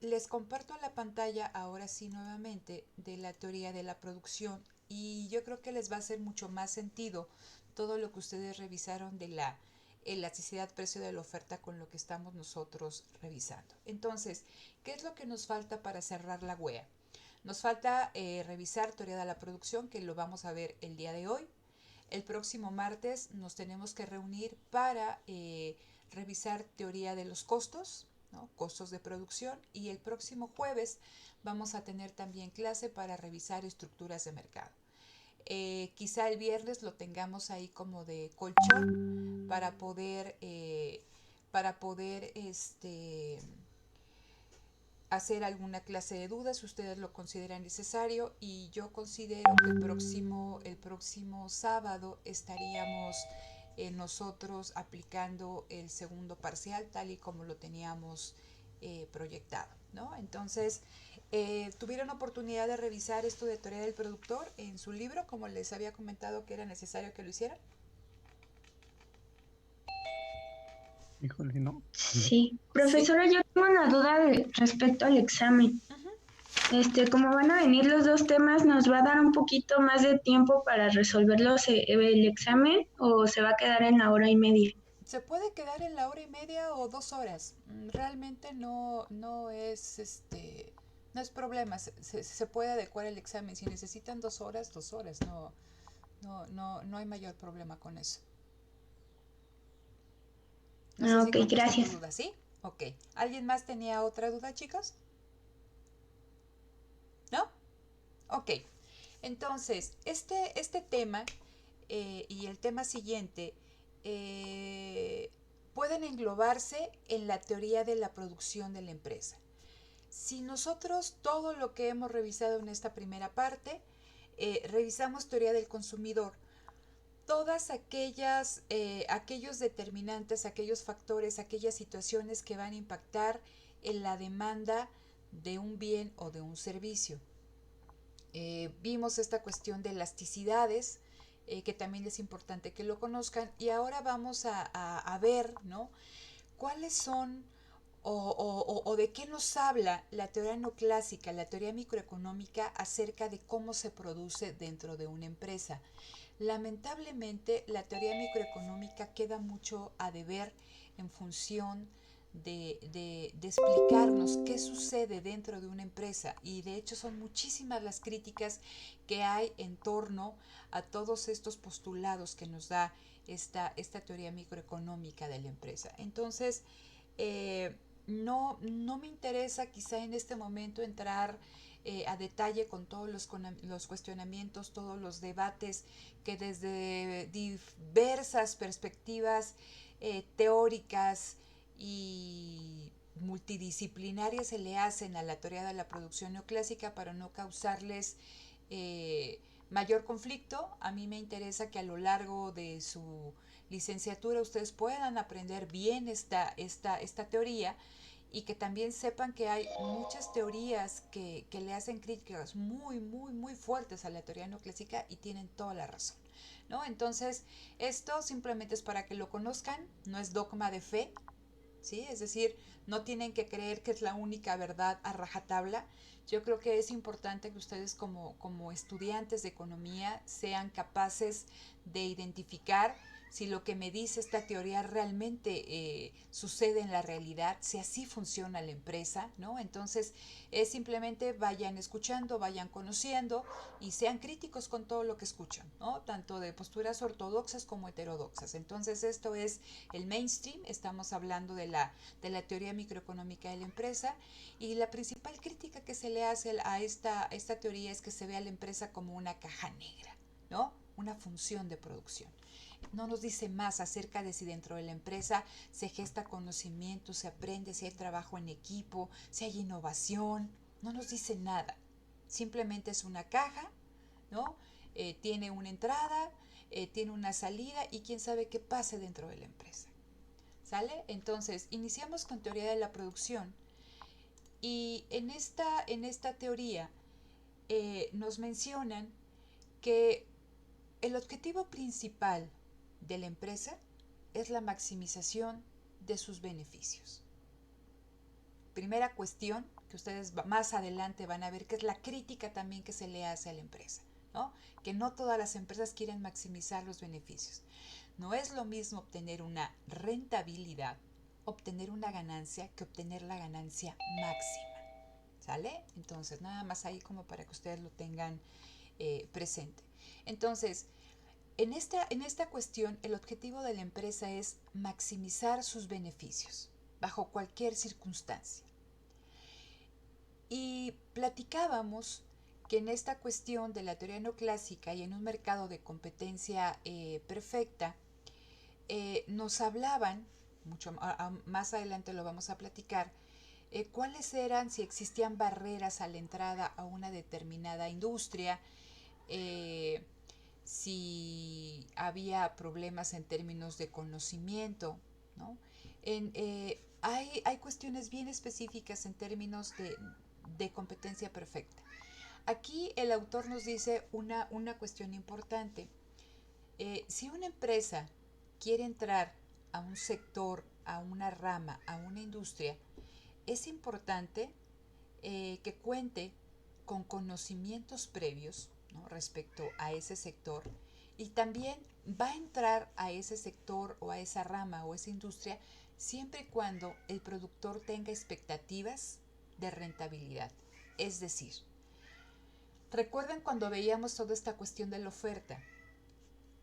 Les comparto la pantalla ahora sí nuevamente de la teoría de la producción y yo creo que les va a hacer mucho más sentido todo lo que ustedes revisaron de la elasticidad precio de la oferta con lo que estamos nosotros revisando. Entonces, ¿qué es lo que nos falta para cerrar la wea? Nos falta revisar teoría de la producción, que lo vamos a ver el día de hoy. El próximo martes nos tenemos que reunir para revisar teoría de los costos, ¿no? Costos de producción. Y el próximo jueves vamos a tener también clase para revisar estructuras de mercado. Quizá el viernes lo tengamos ahí como de colchón para poder hacer alguna clase de dudas si ustedes lo consideran necesario, y yo considero que el próximo sábado estaríamos nosotros aplicando el segundo parcial tal y como lo teníamos proyectado, ¿no? Entonces, tuvieron oportunidad de revisar esto de teoría del productor en su libro, como les había comentado que era necesario que lo hicieran. Híjole, no. Sí. Sí. Profesora, yo tengo una duda respecto al examen. Uh-huh. Como van a venir los dos temas, ¿nos va a dar un poquito más de tiempo para resolverlos el examen o se va a quedar en la hora y media? Se puede quedar en la hora y media o 2 horas. Realmente no es no es problema. Se puede adecuar el examen. Si necesitan 2 horas, 2 horas. No hay mayor problema con eso. No sé Ah, si ok, contesto tu gracias. duda, ¿sí? Ok. ¿Alguien más tenía otra duda, chicos? ¿No? Ok. Entonces, este tema y el tema siguiente pueden englobarse en la teoría de la producción de la empresa. Si nosotros todo lo que hemos revisado en esta primera parte, revisamos teoría del consumidor, todas aquellos determinantes, aquellos factores, aquellas situaciones que van a impactar en la demanda de un bien o de un servicio. Vimos esta cuestión de elasticidades, que también es importante que lo conozcan, y ahora vamos a ver, ¿no? ¿Cuáles son o de qué nos habla la teoría neoclásica, la teoría microeconómica acerca de cómo se produce dentro de una empresa? Lamentablemente, la teoría microeconómica queda mucho a deber en función de explicarnos qué sucede dentro de una empresa, y de hecho son muchísimas las críticas que hay en torno a todos estos postulados que nos da esta teoría microeconómica de la empresa. Entonces, no me interesa quizá en este momento entrar a detalle con todos los cuestionamientos, todos los debates que desde diversas perspectivas teóricas y multidisciplinarias se le hacen a la teoría de la producción neoclásica para no causarles mayor conflicto. A mí me interesa que a lo largo de su licenciatura ustedes puedan aprender bien esta teoría, y que también sepan que hay muchas teorías que le hacen críticas muy, muy, muy fuertes a la teoría neoclásica y tienen toda la razón, ¿no? Entonces, esto simplemente es para que lo conozcan, no es dogma de fe, ¿sí? Es decir, no tienen que creer que es la única verdad a rajatabla. Yo creo que es importante que ustedes como estudiantes de economía sean capaces de identificar si lo que me dice esta teoría realmente sucede en la realidad, si así funciona la empresa, ¿no? Entonces, es simplemente vayan escuchando, vayan conociendo y sean críticos con todo lo que escuchan, ¿no? Tanto de posturas ortodoxas como heterodoxas. Entonces, esto es el mainstream. Estamos hablando de la teoría microeconómica de la empresa, y la principal crítica que se le hace a esta teoría es que se ve a la empresa como una caja negra, ¿no? Una función de producción. No nos dice más acerca de si dentro de la empresa se gesta conocimiento, se aprende, si hay trabajo en equipo, si hay innovación. No nos dice nada. Simplemente es una caja, ¿no? Tiene una entrada, tiene una salida, y quién sabe qué pase dentro de la empresa. ¿Sale? Entonces, iniciamos con teoría de la producción, y en esta teoría nos mencionan que el objetivo principal de la empresa es la maximización de sus beneficios. primera cuestión que ustedes más adelante van a ver, que es la crítica también que se le hace a la empresa, ¿no? Que no todas las empresas quieren maximizar los beneficios. No es lo mismo obtener una rentabilidad, obtener una ganancia, que obtener la ganancia máxima, ¿sale? Entonces, nada más ahí como para que ustedes lo tengan presente. Entonces, en esta cuestión, el objetivo de la empresa es maximizar sus beneficios bajo cualquier circunstancia. Y platicábamos que en esta cuestión de la teoría neoclásica y en un mercado de competencia perfecta, nos hablaban, mucho más adelante lo vamos a platicar, cuáles eran, si existían barreras a la entrada a una determinada industria, eh, si había problemas en términos de conocimiento, ¿no? Hay cuestiones bien específicas en términos de competencia perfecta. Aquí el autor nos dice una cuestión importante. Si una empresa quiere entrar a un sector, a una rama, a una industria, es importante que cuente con conocimientos previos, ¿no?, respecto a ese sector, y también va a entrar a ese sector o a esa rama o esa industria siempre y cuando el productor tenga expectativas de rentabilidad. Es decir, recuerden cuando veíamos toda esta cuestión de la oferta,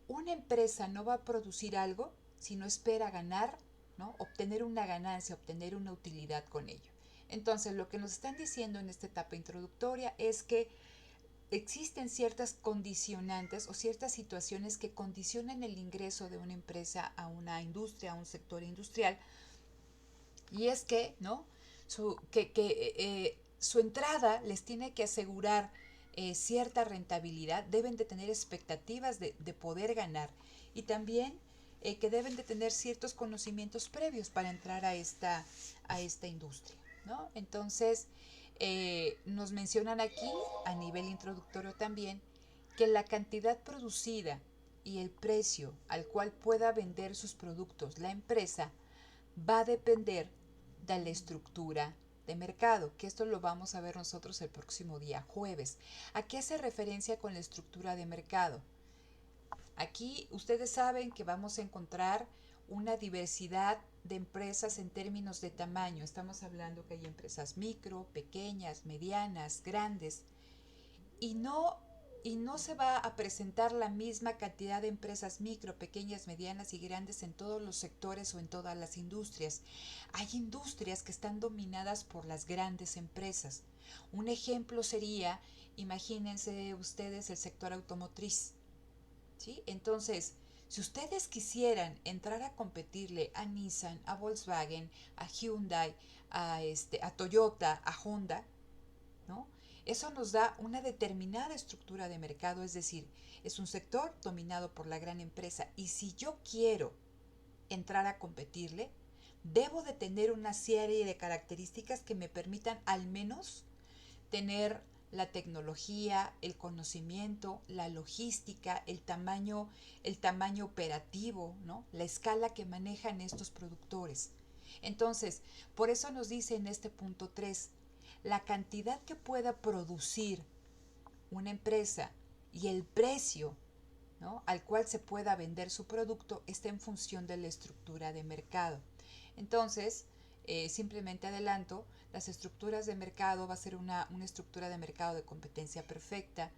una empresa no va a producir algo si no espera ganar, ¿no?, obtener una ganancia, obtener una utilidad con ello. Entonces, lo que nos están diciendo en esta etapa introductoria es que existen ciertas condicionantes o ciertas situaciones que condicionan el ingreso de una empresa a una industria, a un sector industrial, y es que, ¿no?, su entrada les tiene que asegurar cierta rentabilidad, deben de tener expectativas de poder ganar, y también que deben de tener ciertos conocimientos previos para entrar a esta industria, ¿no? Entonces, nos mencionan aquí, a nivel introductorio también, que la cantidad producida y el precio al cual pueda vender sus productos la empresa va a depender de la estructura de mercado, que esto lo vamos a ver nosotros el próximo día jueves. ¿A qué hace referencia con la estructura de mercado? Aquí ustedes saben que vamos a encontrar una diversidad de empresas en términos de tamaño. Estamos hablando que hay empresas micro, pequeñas, medianas, grandes, y no, y no se va a presentar la misma cantidad de empresas micro, pequeñas, medianas y grandes en todos los sectores o en todas las industrias. Hay industrias que están dominadas por las grandes empresas. Un ejemplo sería, imagínense ustedes el sector automotriz, ¿sí? Entonces, si ustedes quisieran entrar a competirle a Nissan, a Volkswagen, a Hyundai, a Toyota, a Honda, ¿no?, eso nos da una determinada estructura de mercado, es decir, es un sector dominado por la gran empresa, y si yo quiero entrar a competirle, debo de tener una serie de características que me permitan al menos tener la tecnología, el conocimiento, la logística, el tamaño operativo, ¿no?, la escala que manejan estos productores. Entonces, por eso nos dice en este punto 3, la cantidad que pueda producir una empresa y el precio, ¿no?, al cual se pueda vender su producto está en función de la estructura de mercado. Entonces, simplemente adelanto, las estructuras de mercado va a ser una estructura de mercado de competencia perfecta,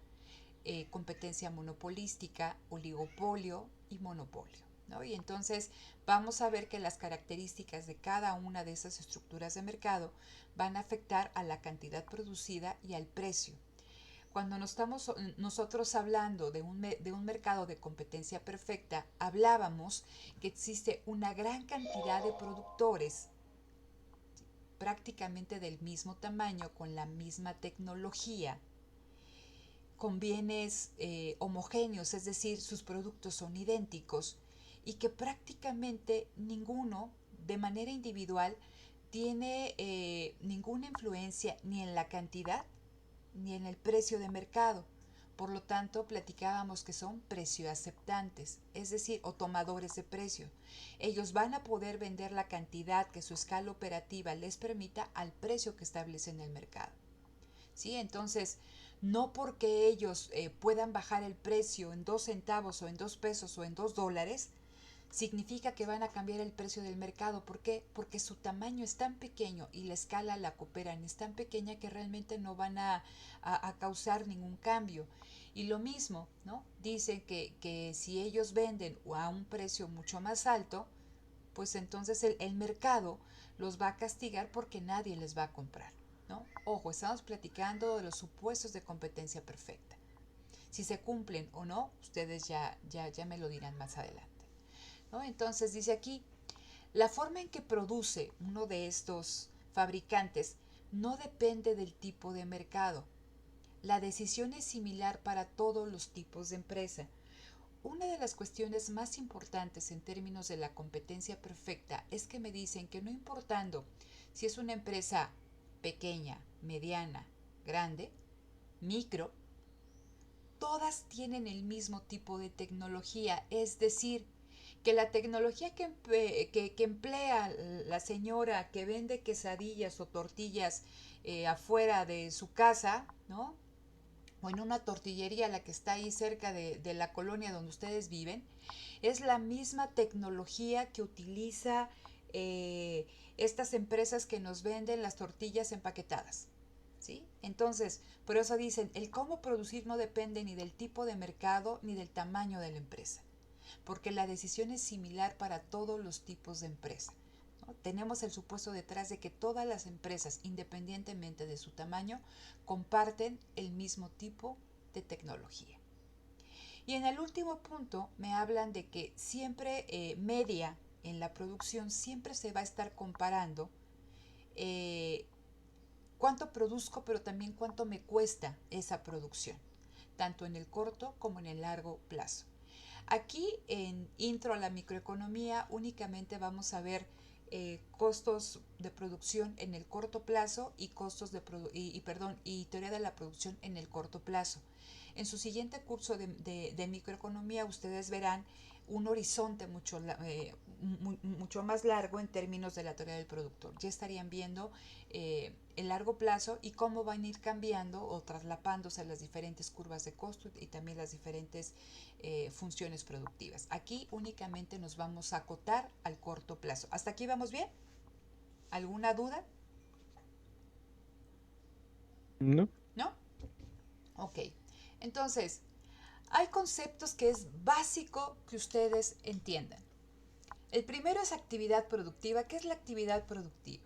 competencia monopolística, oligopolio y monopolio, ¿no? Y entonces vamos a ver que las características de cada una de esas estructuras de mercado van a afectar a la cantidad producida y al precio. Cuando nos estamos nosotros hablando de un mercado de competencia perfecta, hablábamos que existe una gran cantidad de productores prácticamente del mismo tamaño, con la misma tecnología, con bienes homogéneos, es decir, sus productos son idénticos, y que prácticamente ninguno de manera individual tiene ninguna influencia ni en la cantidad ni en el precio de mercado. Por lo tanto, platicábamos que son precio aceptantes, es decir, o tomadores de precio. Ellos van a poder vender la cantidad que su escala operativa les permita al precio que establece en el mercado. ¿Sí? Entonces, no porque ellos puedan bajar el precio en 2 centavos o en 2 pesos o en $2, significa que van a cambiar el precio del mercado. ¿Por qué? Porque su tamaño es tan pequeño y la escala la cooperan es tan pequeña que realmente no van a causar ningún cambio. Y lo mismo, ¿no? Dicen que si ellos venden a un precio mucho más alto, pues entonces el mercado los va a castigar porque nadie les va a comprar, ¿no? Ojo, estamos platicando de los supuestos de competencia perfecta. Si se cumplen o no, ustedes ya me lo dirán más adelante, ¿no? Entonces dice aquí, la forma en que produce uno de estos fabricantes no depende del tipo de mercado. La decisión es similar para todos los tipos de empresa. Una de las cuestiones más importantes en términos de la competencia perfecta es que me dicen que no importando si es una empresa pequeña, mediana, grande, micro, todas tienen el mismo tipo de tecnología, es decir, que la tecnología que emplea la señora que vende quesadillas o tortillas afuera de su casa, ¿no? O en una tortillería, la que está ahí cerca de la colonia donde ustedes viven, es la misma tecnología que utiliza eh, estas empresas que nos venden las tortillas empaquetadas. ¿Sí? Entonces, por eso dicen, el cómo producir no depende ni del tipo de mercado ni del tamaño de la empresa, porque la decisión es similar para todos los tipos de empresa. ¿No? Tenemos el supuesto detrás de que todas las empresas, independientemente de su tamaño, comparten el mismo tipo de tecnología. Y en el último punto me hablan de que siempre media en la producción siempre se va a estar comparando eh, cuánto produzco, pero también cuánto me cuesta esa producción, tanto en el corto como en el largo plazo. Aquí en Intro a la Microeconomía únicamente vamos a ver costos de producción en el corto plazo y costos de y teoría de la producción en el corto plazo. En su siguiente curso de microeconomía ustedes verán un horizonte mucho más largo en términos de la teoría del productor. Ya estarían viendo el largo plazo y cómo van a ir cambiando o traslapándose las diferentes curvas de costo y también las diferentes funciones productivas. Aquí únicamente nos vamos a acotar al corto plazo. ¿Hasta aquí vamos bien? ¿Alguna duda? ¿No? ¿No? Ok. Entonces, hay conceptos que es básico que ustedes entiendan. El primero es actividad productiva. ¿Qué es la actividad productiva?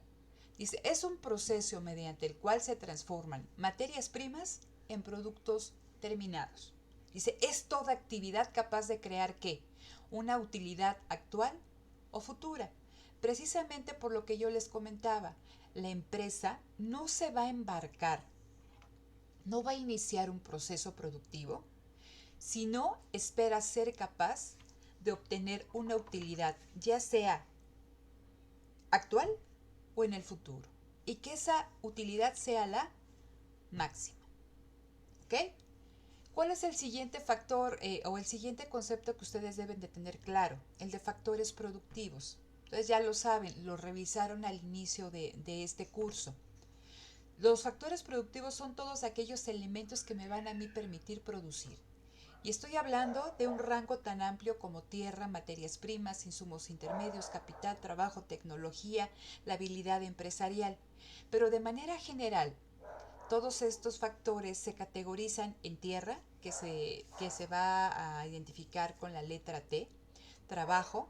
Dice, es un proceso mediante el cual se transforman materias primas en productos terminados. Dice, es toda actividad capaz de crear ¿qué? Una utilidad actual o futura. Precisamente por lo que yo les comentaba, la empresa no se va a embarcar, no va a iniciar un proceso productivo, sino espera ser capaz de obtener una utilidad, ya sea actual o en el futuro, y que esa utilidad sea la máxima. ¿Ok? ¿Cuál es el siguiente factor o el siguiente concepto que ustedes deben de tener claro? El de factores productivos. Entonces ya lo saben, lo revisaron al inicio de este curso. Los factores productivos son todos aquellos elementos que me van a mí permitir producir. Y estoy hablando de un rango tan amplio como tierra, materias primas, insumos intermedios, capital, trabajo, tecnología, la habilidad empresarial. Pero de manera general, todos estos factores se categorizan en tierra, que se va a identificar con la letra T, trabajo,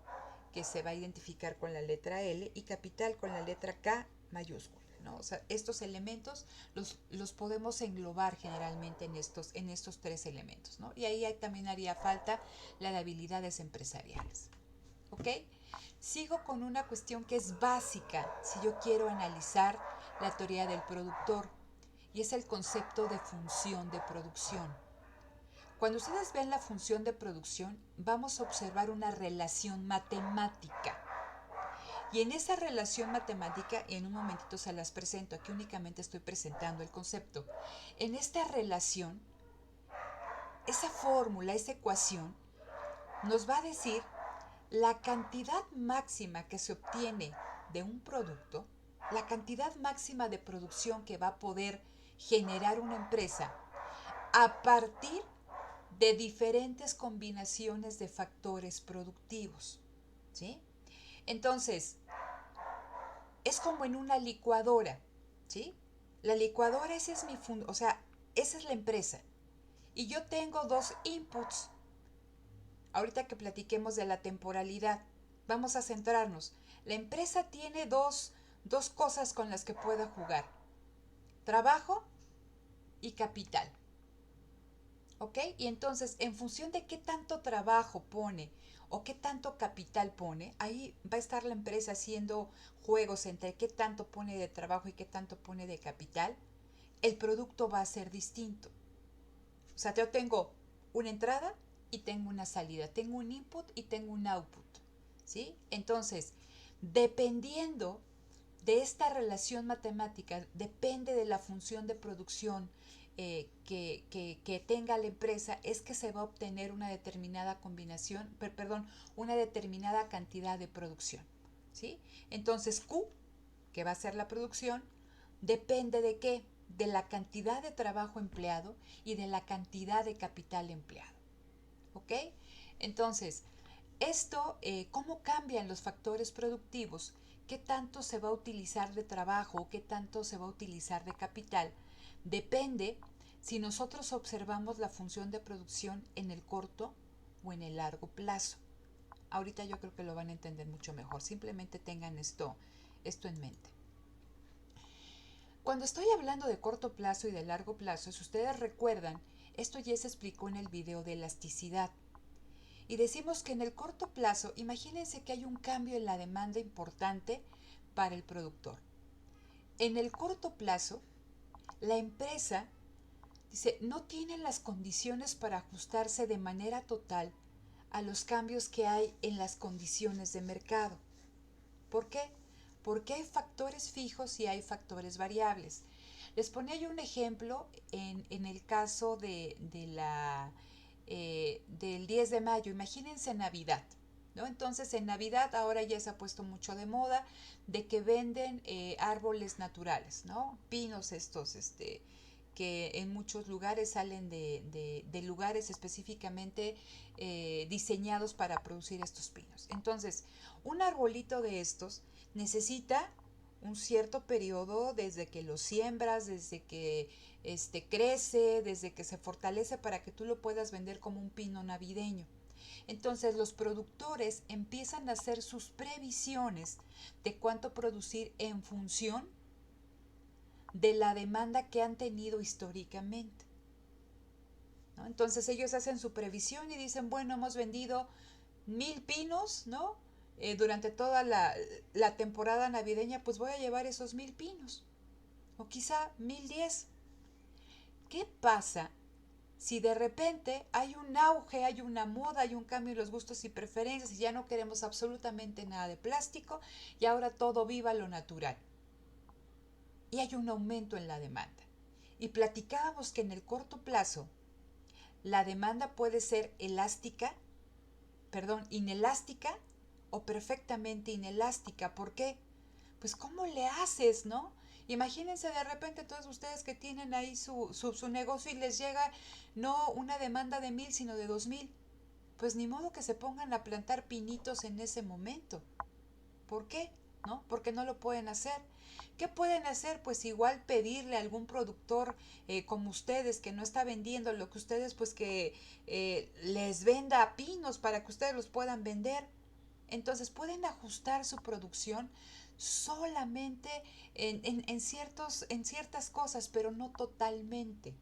que se va a identificar con la letra L, y capital con la letra K mayúscula. ¿No? O sea, estos elementos los podemos englobar generalmente en estos tres elementos, ¿no? Y ahí también haría falta la de habilidades empresariales. ¿Ok? Sigo con una cuestión que es básica si yo quiero analizar la teoría del productor, y es el concepto de función de producción. Cuando ustedes ven la función de producción, vamos a observar una relación matemática. Y en esa relación matemática, y en un momentito se las presento, aquí únicamente estoy presentando el concepto. En esta relación, esa fórmula, esa ecuación, nos va a decir la cantidad máxima que se obtiene de un producto, la cantidad máxima de producción que va a poder generar una empresa a partir de diferentes combinaciones de factores productivos, ¿sí? Entonces, es como en una licuadora, ¿sí? La licuadora, ese es mi o sea, esa es la empresa. Y yo tengo dos inputs. Ahorita que platiquemos de la temporalidad, vamos a centrarnos. La empresa tiene dos cosas con las que pueda jugar. Trabajo y capital. ¿Ok? Y entonces, en función de qué tanto trabajo pone o qué tanto capital pone, ahí va a estar la empresa haciendo juegos entre qué tanto pone de trabajo y qué tanto pone de capital. El producto va a ser distinto. O sea, yo tengo una entrada y tengo una salida, tengo un input y tengo un output, ¿sí? Entonces, dependiendo de esta relación matemática, depende de la función de producción que tenga la empresa, es que se va a obtener una determinada combinación, perdón, una determinada cantidad de producción, ¿sí? Entonces, Q, que va a ser la producción, depende de qué, de la cantidad de trabajo empleado y de la cantidad de capital empleado. ¿Ok? Entonces, esto, ¿cómo cambian los factores productivos? ¿Qué tanto se va a utilizar de trabajo o qué tanto se va a utilizar de capital? Depende si nosotros observamos la función de producción en el corto o en el largo plazo. Ahorita yo creo que lo van a entender mucho mejor. Simplemente tengan esto en mente. Cuando estoy hablando de corto plazo y de largo plazo, si ustedes recuerdan, esto ya se explicó en el video de elasticidad. Y decimos que en el corto plazo, imagínense que hay un cambio en la demanda importante para el productor. En el corto plazo, la empresa dice, no tiene las condiciones para ajustarse de manera total a los cambios que hay en las condiciones de mercado. ¿Por qué? Porque hay factores fijos y hay factores variables. Les ponía yo un ejemplo en el caso del 10 de mayo. Imagínense Navidad, ¿no? Entonces en Navidad ahora ya se ha puesto mucho de moda de que venden árboles naturales, ¿no? Pinos estos, que en muchos lugares salen de lugares específicamente diseñados para producir estos pinos. Entonces, un arbolito de estos necesita un cierto periodo desde que lo siembras, desde que crece, desde que se fortalece para que tú lo puedas vender como un pino navideño. Entonces los productores empiezan a hacer sus previsiones de cuánto producir en función de la demanda que han tenido históricamente, ¿no? Entonces ellos hacen su previsión y dicen, bueno, hemos vendido 1000 pinos, ¿no? Durante toda la temporada navideña, pues voy a llevar esos 1000 pinos. O quizá 1010. ¿Qué pasa si de repente hay un auge, hay una moda, hay un cambio en los gustos y preferencias y ya no queremos absolutamente nada de plástico y ahora todo viva lo natural? Y hay un aumento en la demanda. Y platicábamos que en el corto plazo la demanda puede ser inelástica o perfectamente inelástica. ¿Por qué? Pues ¿cómo le haces, no? Imagínense de repente todos ustedes que tienen ahí su negocio y les llega no una demanda de 1000 sino de 2000. Pues ni modo que se pongan a plantar pinitos en ese momento. ¿Por qué? ¿No? Porque no lo pueden hacer. ¿Qué pueden hacer? Pues igual pedirle a algún productor como ustedes que no está vendiendo lo que ustedes, pues que les venda pinos para que ustedes los puedan vender. Entonces pueden ajustar su producción solamente en ciertas cosas, pero no totalmente.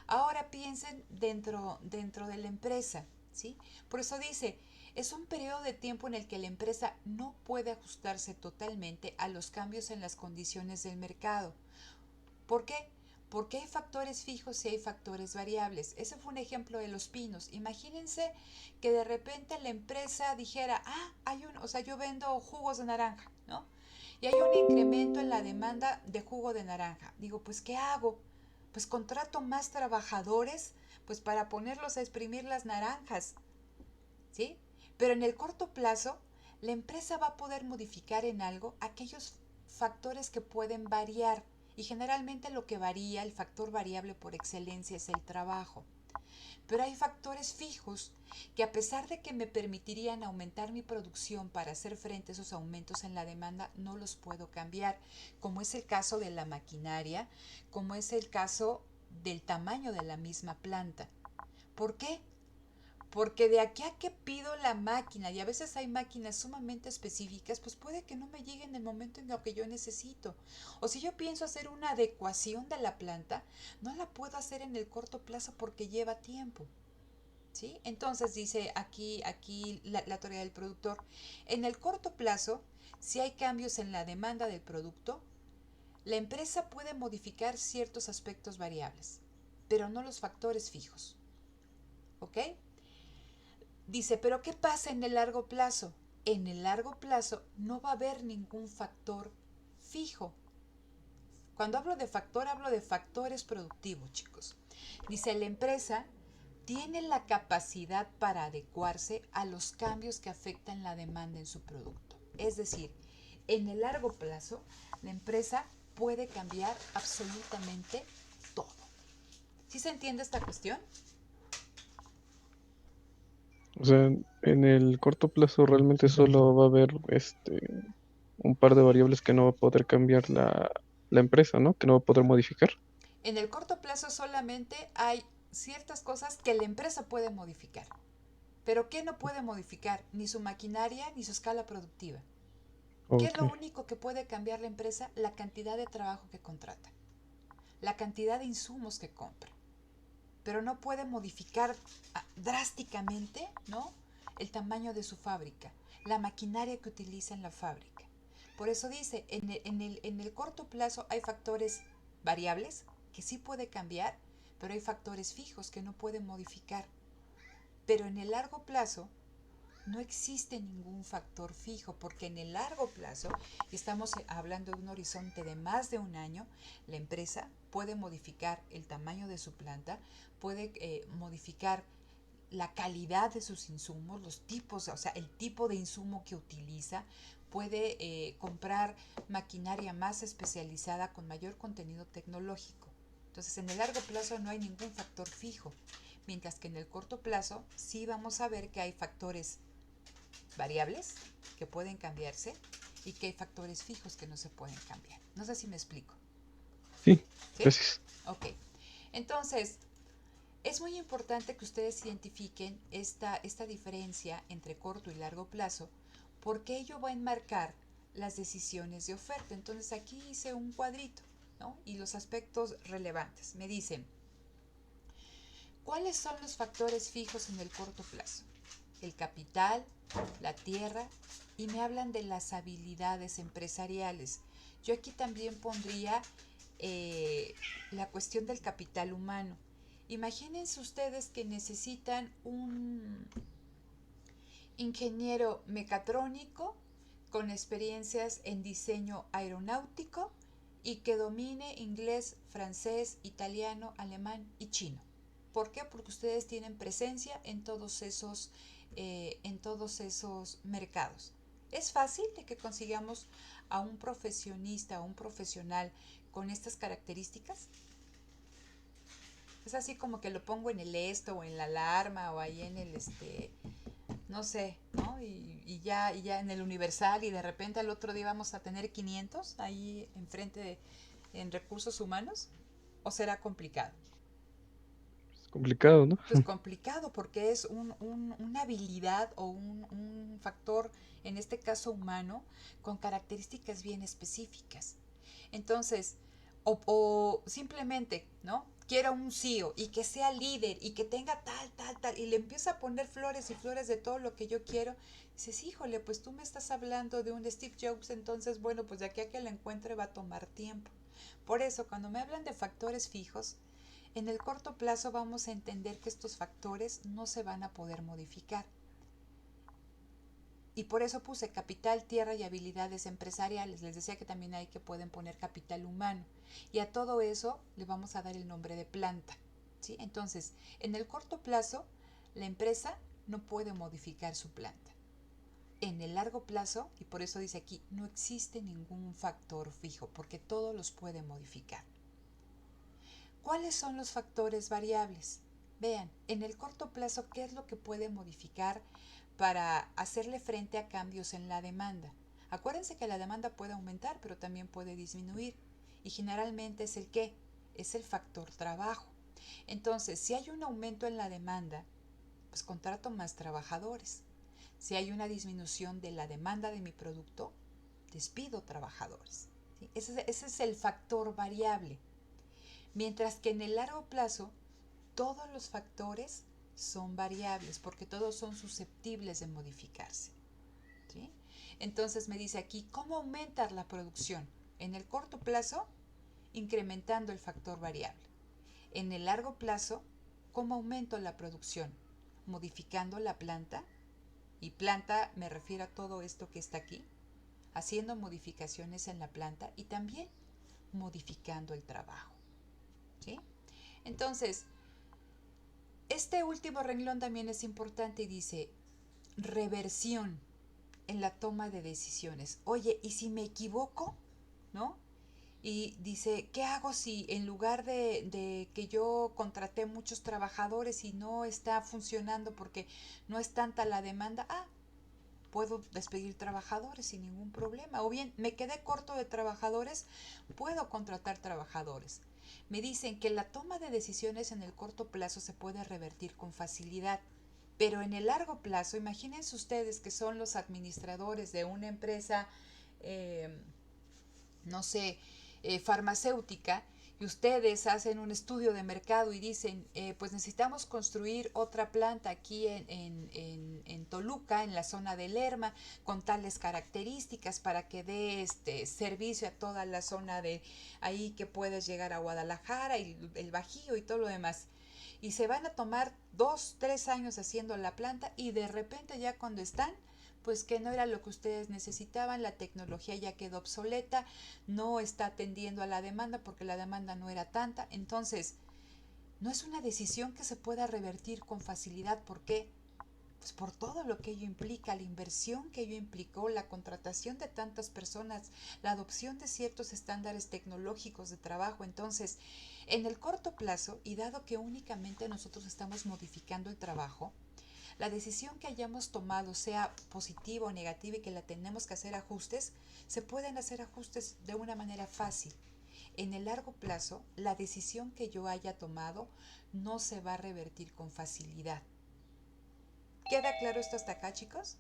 Ahora piensen dentro de la empresa, ¿sí? Por eso dice, es un periodo de tiempo en el que la empresa no puede ajustarse totalmente a los cambios en las condiciones del mercado. ¿Por qué? Porque hay factores fijos y hay factores variables. Ese fue un ejemplo de los pinos. Imagínense que de repente la empresa dijera, o sea, yo vendo jugos de naranja, ¿no? Y hay un incremento en la demanda de jugo de naranja. Digo, pues, ¿qué hago? Pues contrato más trabajadores Pues para ponerlos a exprimir las naranjas, ¿sí? Pero en el corto plazo, la empresa va a poder modificar en algo aquellos factores que pueden variar. Y generalmente lo que varía, el factor variable por excelencia, es el trabajo. Pero hay factores fijos que, a pesar de que me permitirían aumentar mi producción para hacer frente a esos aumentos en la demanda, no los puedo cambiar, como es el caso de la maquinaria, como es el caso del tamaño de la misma planta. ¿Por qué? Porque de aquí a que pido la máquina, y a veces hay máquinas sumamente específicas, pues puede que no me llegue en el momento en lo que yo necesito. O si yo pienso hacer una adecuación de la planta, no la puedo hacer en el corto plazo porque lleva tiempo. ¿Sí? Entonces dice aquí la teoría del productor, en el corto plazo, si hay cambios en la demanda del producto, la empresa puede modificar ciertos aspectos variables, pero no los factores fijos. ¿Ok? Dice, pero ¿qué pasa en el largo plazo? En el largo plazo no va a haber ningún factor fijo. Cuando hablo de factores productivos, chicos. Dice, la empresa tiene la capacidad para adecuarse a los cambios que afectan la demanda en su producto. Es decir, en el largo plazo, la empresa puede cambiar absolutamente todo. ¿Sí se entiende esta cuestión? O sea, en el corto plazo realmente solo va a haber un par de variables que no va a poder cambiar la empresa, ¿no? Que no va a poder modificar. En el corto plazo solamente hay ciertas cosas que la empresa puede modificar. ¿Pero qué no puede modificar? Ni su maquinaria ni su escala productiva. ¿Qué es Ok. lo único que puede cambiar la empresa? La cantidad de trabajo que contrata, la cantidad de insumos que compra. Pero no puede modificar drásticamente, ¿no?, el tamaño de su fábrica, la maquinaria que utiliza en la fábrica. Por eso dice, en el corto plazo hay factores variables que sí puede cambiar, pero hay factores fijos que no puede modificar. Pero en el largo plazo no existe ningún factor fijo, porque en el largo plazo, y estamos hablando de un horizonte de más de un año, la empresa puede modificar el tamaño de su planta, puede modificar la calidad de sus insumos, los tipos, o sea, el tipo de insumo que utiliza, puede comprar maquinaria más especializada con mayor contenido tecnológico. Entonces, en el largo plazo no hay ningún factor fijo, mientras que en el corto plazo sí vamos a ver que hay factores variables que pueden cambiarse y que hay factores fijos que no se pueden cambiar. No sé si me explico. Sí, ¿Sí? gracias. Ok. Entonces, es muy importante que ustedes identifiquen esta diferencia entre corto y largo plazo, porque ello va a enmarcar las decisiones de oferta. Entonces, aquí hice un cuadrito, ¿no?, y los aspectos relevantes. Me dicen, ¿cuáles son los factores fijos en el corto plazo? El capital, la tierra, y me hablan de las habilidades empresariales. Yo aquí también pondría la cuestión del capital humano. Imagínense ustedes que necesitan un ingeniero mecatrónico con experiencias en diseño aeronáutico y que domine inglés, francés, italiano, alemán y chino. ¿Por qué? Porque ustedes tienen presencia en todos esos mercados. Es fácil de que consigamos a un profesionista o un profesional con estas características. Es así como que lo pongo en el esto o en la alarma o ahí en el no sé, ¿no? Y ya en el Universal, y de repente al otro día vamos a tener 500 ahí enfrente en recursos humanos. ¿O será complicado? Es complicado, ¿no? Pues complicado, porque es una habilidad o un factor, en este caso humano, con características bien específicas. Entonces, o simplemente, ¿no? Quiero un CEO y que sea líder y que tenga tal, tal, tal, y le empieza a poner flores y flores de todo lo que yo quiero. Dices, híjole, pues tú me estás hablando de un Steve Jobs, entonces, bueno, pues de aquí a que lo encuentre va a tomar tiempo. Por eso, cuando me hablan de factores fijos, en el corto plazo vamos a entender que estos factores no se van a poder modificar. Y por eso puse capital, tierra y habilidades empresariales. Les decía que también hay que pueden poner capital humano. Y a todo eso le vamos a dar el nombre de planta. ¿sí? Entonces, en el corto plazo, la empresa no puede modificar su planta. En el largo plazo, y por eso dice aquí, no existe ningún factor fijo, porque todos los puede modificar. ¿Cuáles son los factores variables? Vean, en el corto plazo, ¿qué es lo que puede modificar para hacerle frente a cambios en la demanda? Acuérdense que la demanda puede aumentar, pero también puede disminuir. Y generalmente es el ¿qué? Es el factor trabajo. Entonces, si hay un aumento en la demanda, pues contrato más trabajadores. Si hay una disminución de la demanda de mi producto, despido trabajadores. ¿Sí? Ese es el factor variable. Mientras que en el largo plazo, todos los factores son variables porque todos son susceptibles de modificarse. ¿Sí? Entonces me dice aquí, ¿cómo aumentar la producción? En el corto plazo, incrementando el factor variable. En el largo plazo, ¿cómo aumento la producción? Modificando la planta, y planta me refiero a todo esto que está aquí, haciendo modificaciones en la planta y también modificando el trabajo. ¿Sí? Entonces, este último renglón también es importante y dice reversión en la toma de decisiones. Oye, ¿y si me equivoco? ¿No? Y dice, ¿qué hago si en lugar de que yo contraté muchos trabajadores y no está funcionando porque no es tanta la demanda? Puedo despedir trabajadores sin ningún problema. O bien, me quedé corto de trabajadores, puedo contratar trabajadores. Me dicen que la toma de decisiones en el corto plazo se puede revertir con facilidad, pero en el largo plazo, imagínense ustedes que son los administradores de una empresa, eh, no sé, farmacéutica, y ustedes hacen un estudio de mercado y dicen, pues necesitamos construir otra planta aquí en Toluca, en la zona de Lerma, con tales características para que dé servicio a toda la zona de ahí que puedes llegar a Guadalajara y el Bajío y todo lo demás. Y se van a tomar 2, 3 años haciendo la planta y de repente ya cuando están, pues que no era lo que ustedes necesitaban, la tecnología ya quedó obsoleta, no está atendiendo a la demanda porque la demanda no era tanta. Entonces, no es una decisión que se pueda revertir con facilidad. ¿Por qué? Pues por todo lo que ello implica, la inversión que ello implicó, la contratación de tantas personas, la adopción de ciertos estándares tecnológicos de trabajo. Entonces, en el corto plazo, y dado que únicamente nosotros estamos modificando el trabajo, la decisión que hayamos tomado, sea positiva o negativa y que la tenemos que hacer ajustes, se pueden hacer ajustes de una manera fácil. En el largo plazo, la decisión que yo haya tomado no se va a revertir con facilidad. ¿Queda claro esto hasta acá, chicos?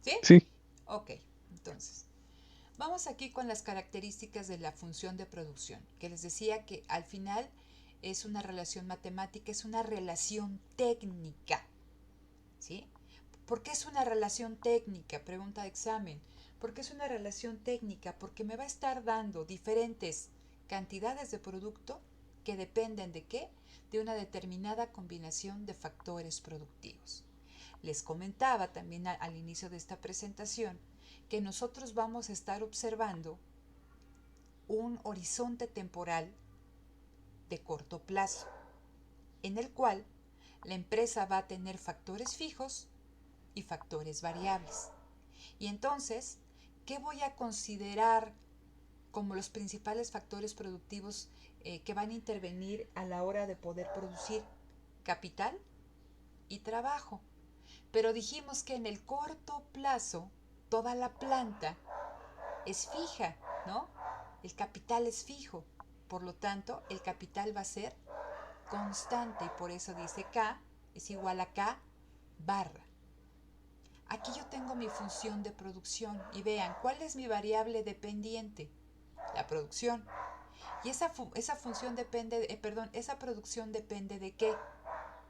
¿Sí? Sí, Ok, entonces, vamos aquí con las características de la función de producción, que les decía que al final es una relación matemática, es una relación técnica. ¿Sí? ¿Por qué es una relación técnica? Pregunta de examen. ¿Por qué es una relación técnica? Porque me va a estar dando diferentes cantidades de producto que dependen de qué? De una determinada combinación de factores productivos. Les comentaba también al inicio de esta presentación que nosotros vamos a estar observando un horizonte temporal de corto plazo, en el cual la empresa va a tener factores fijos y factores variables. Y entonces, ¿qué voy a considerar como los principales factores productivos que van a intervenir a la hora de poder producir? Capital y trabajo. Pero dijimos que en el corto plazo toda la planta es fija, ¿no? El capital es fijo. Por lo tanto, el capital va a ser constante y por eso dice K es igual a K barra. Aquí yo tengo mi función de producción y vean, ¿cuál es mi variable dependiente? La producción. Y esa función depende, esa producción depende de qué?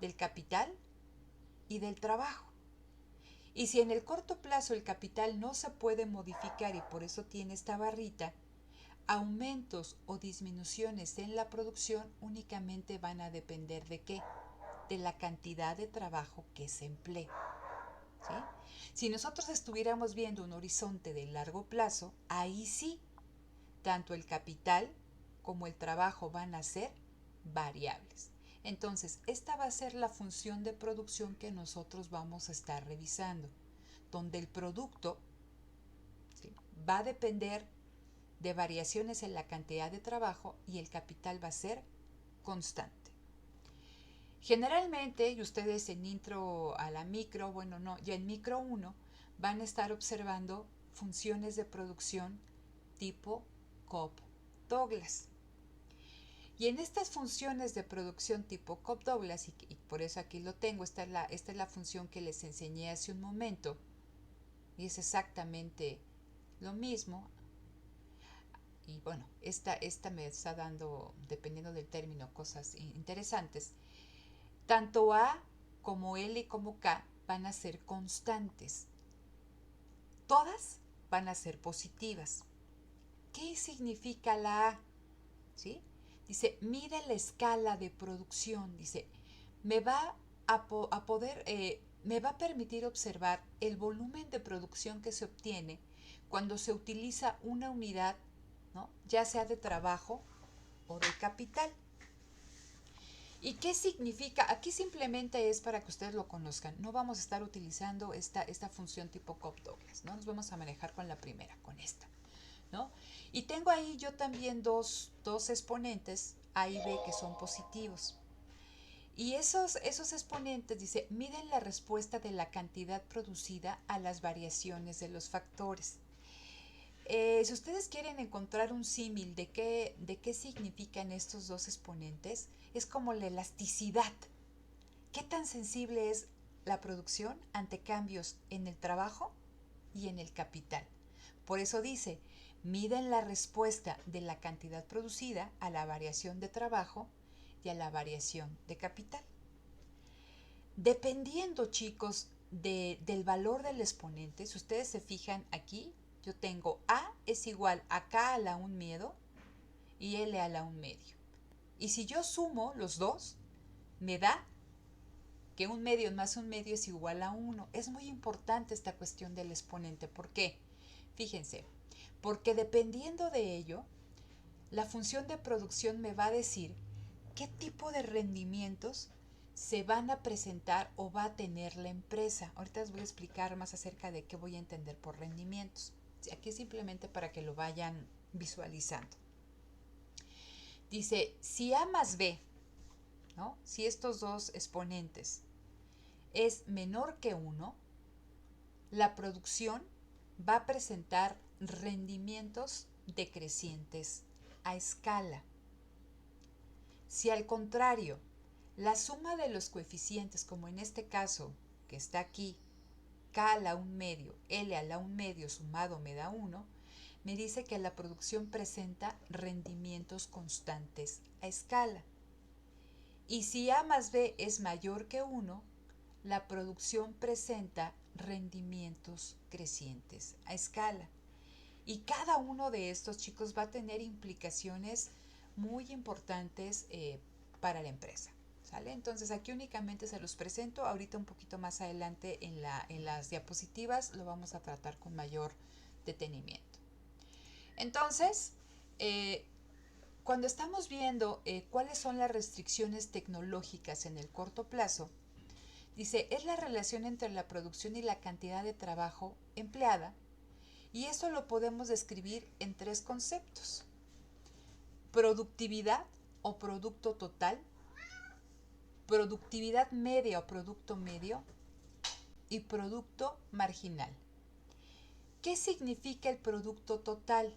Del capital y del trabajo. Y si en el corto plazo el capital no se puede modificar y por eso tiene esta barrita, aumentos o disminuciones en la producción únicamente van a depender de qué? De la cantidad de trabajo que se emplee. ¿Sí? Si nosotros estuviéramos viendo un horizonte de largo plazo, ahí sí, tanto el capital como el trabajo van a ser variables. Entonces, esta va a ser la función de producción que nosotros vamos a estar revisando, donde el producto, ¿sí?, va a depender de variaciones en la cantidad de trabajo y el capital va a ser constante. Generalmente, y ustedes en intro a la micro, bueno, no, ya en micro 1, van a estar observando funciones de producción tipo Cobb-Douglas. Y en estas funciones de producción tipo Cobb-Douglas, y por eso aquí lo tengo, esta es la función que les enseñé hace un momento, y es exactamente lo mismo. Y bueno, esta me está dando, dependiendo del término, cosas interesantes. Tanto A como L y como K van a ser constantes. Todas van a ser positivas. ¿Qué significa la A? ¿Sí? Dice, mide la escala de producción. Dice, me va a permitir observar el volumen de producción que se obtiene cuando se utiliza una unidad, ¿no?, ya sea de trabajo o de capital. ¿Y qué significa? Aquí simplemente es para que ustedes lo conozcan. No vamos a estar utilizando esta función tipo Cobb-Douglas, ¿no? Nos vamos a manejar con la primera, con esta, ¿no? Y tengo ahí yo también dos exponentes, A y B, que son positivos. Y esos exponentes, dice, miden la respuesta de la cantidad producida a las variaciones de los factores. Si ustedes quieren encontrar un símil de qué significan estos dos exponentes, es como la elasticidad. ¿Qué tan sensible es la producción ante cambios en el trabajo y en el capital? Por eso dice, miden la respuesta de la cantidad producida a la variación de trabajo y a la variación de capital. Dependiendo, chicos, del valor del exponente, si ustedes se fijan aquí, yo tengo A es igual a K a la 1 medio y L a la 1 medio. Y si yo sumo los dos, me da que 1 medio más 1 medio es igual a 1. Es muy importante esta cuestión del exponente. ¿Por qué? Fíjense, porque dependiendo de ello, la función de producción me va a decir qué tipo de rendimientos se van a presentar o va a tener la empresa. Ahorita les voy a explicar más acerca de qué voy a entender por rendimientos. Aquí simplemente para que lo vayan visualizando. Dice, si A más B, ¿no?, si estos dos exponentes es menor que 1, la producción va a presentar rendimientos decrecientes a escala. Si al contrario, la suma de los coeficientes, como en este caso que está aquí, K a la 1 medio, L a la 1 medio sumado me da 1, me dice que la producción presenta rendimientos constantes a escala. Y si A más B es mayor que 1, la producción presenta rendimientos crecientes a escala. Y cada uno de estos, chicos, va a tener implicaciones muy importantes para la empresa, ¿sale? Entonces aquí únicamente se los presento. Ahorita un poquito más adelante en las diapositivas lo vamos a tratar con mayor detenimiento. Entonces, cuando estamos viendo cuáles son las restricciones tecnológicas en el corto plazo, dice, es la relación entre la producción y la cantidad de trabajo empleada, y esto lo podemos describir en 3 conceptos: productividad o producto total, productividad media o producto medio y producto marginal. ¿Qué significa el producto total?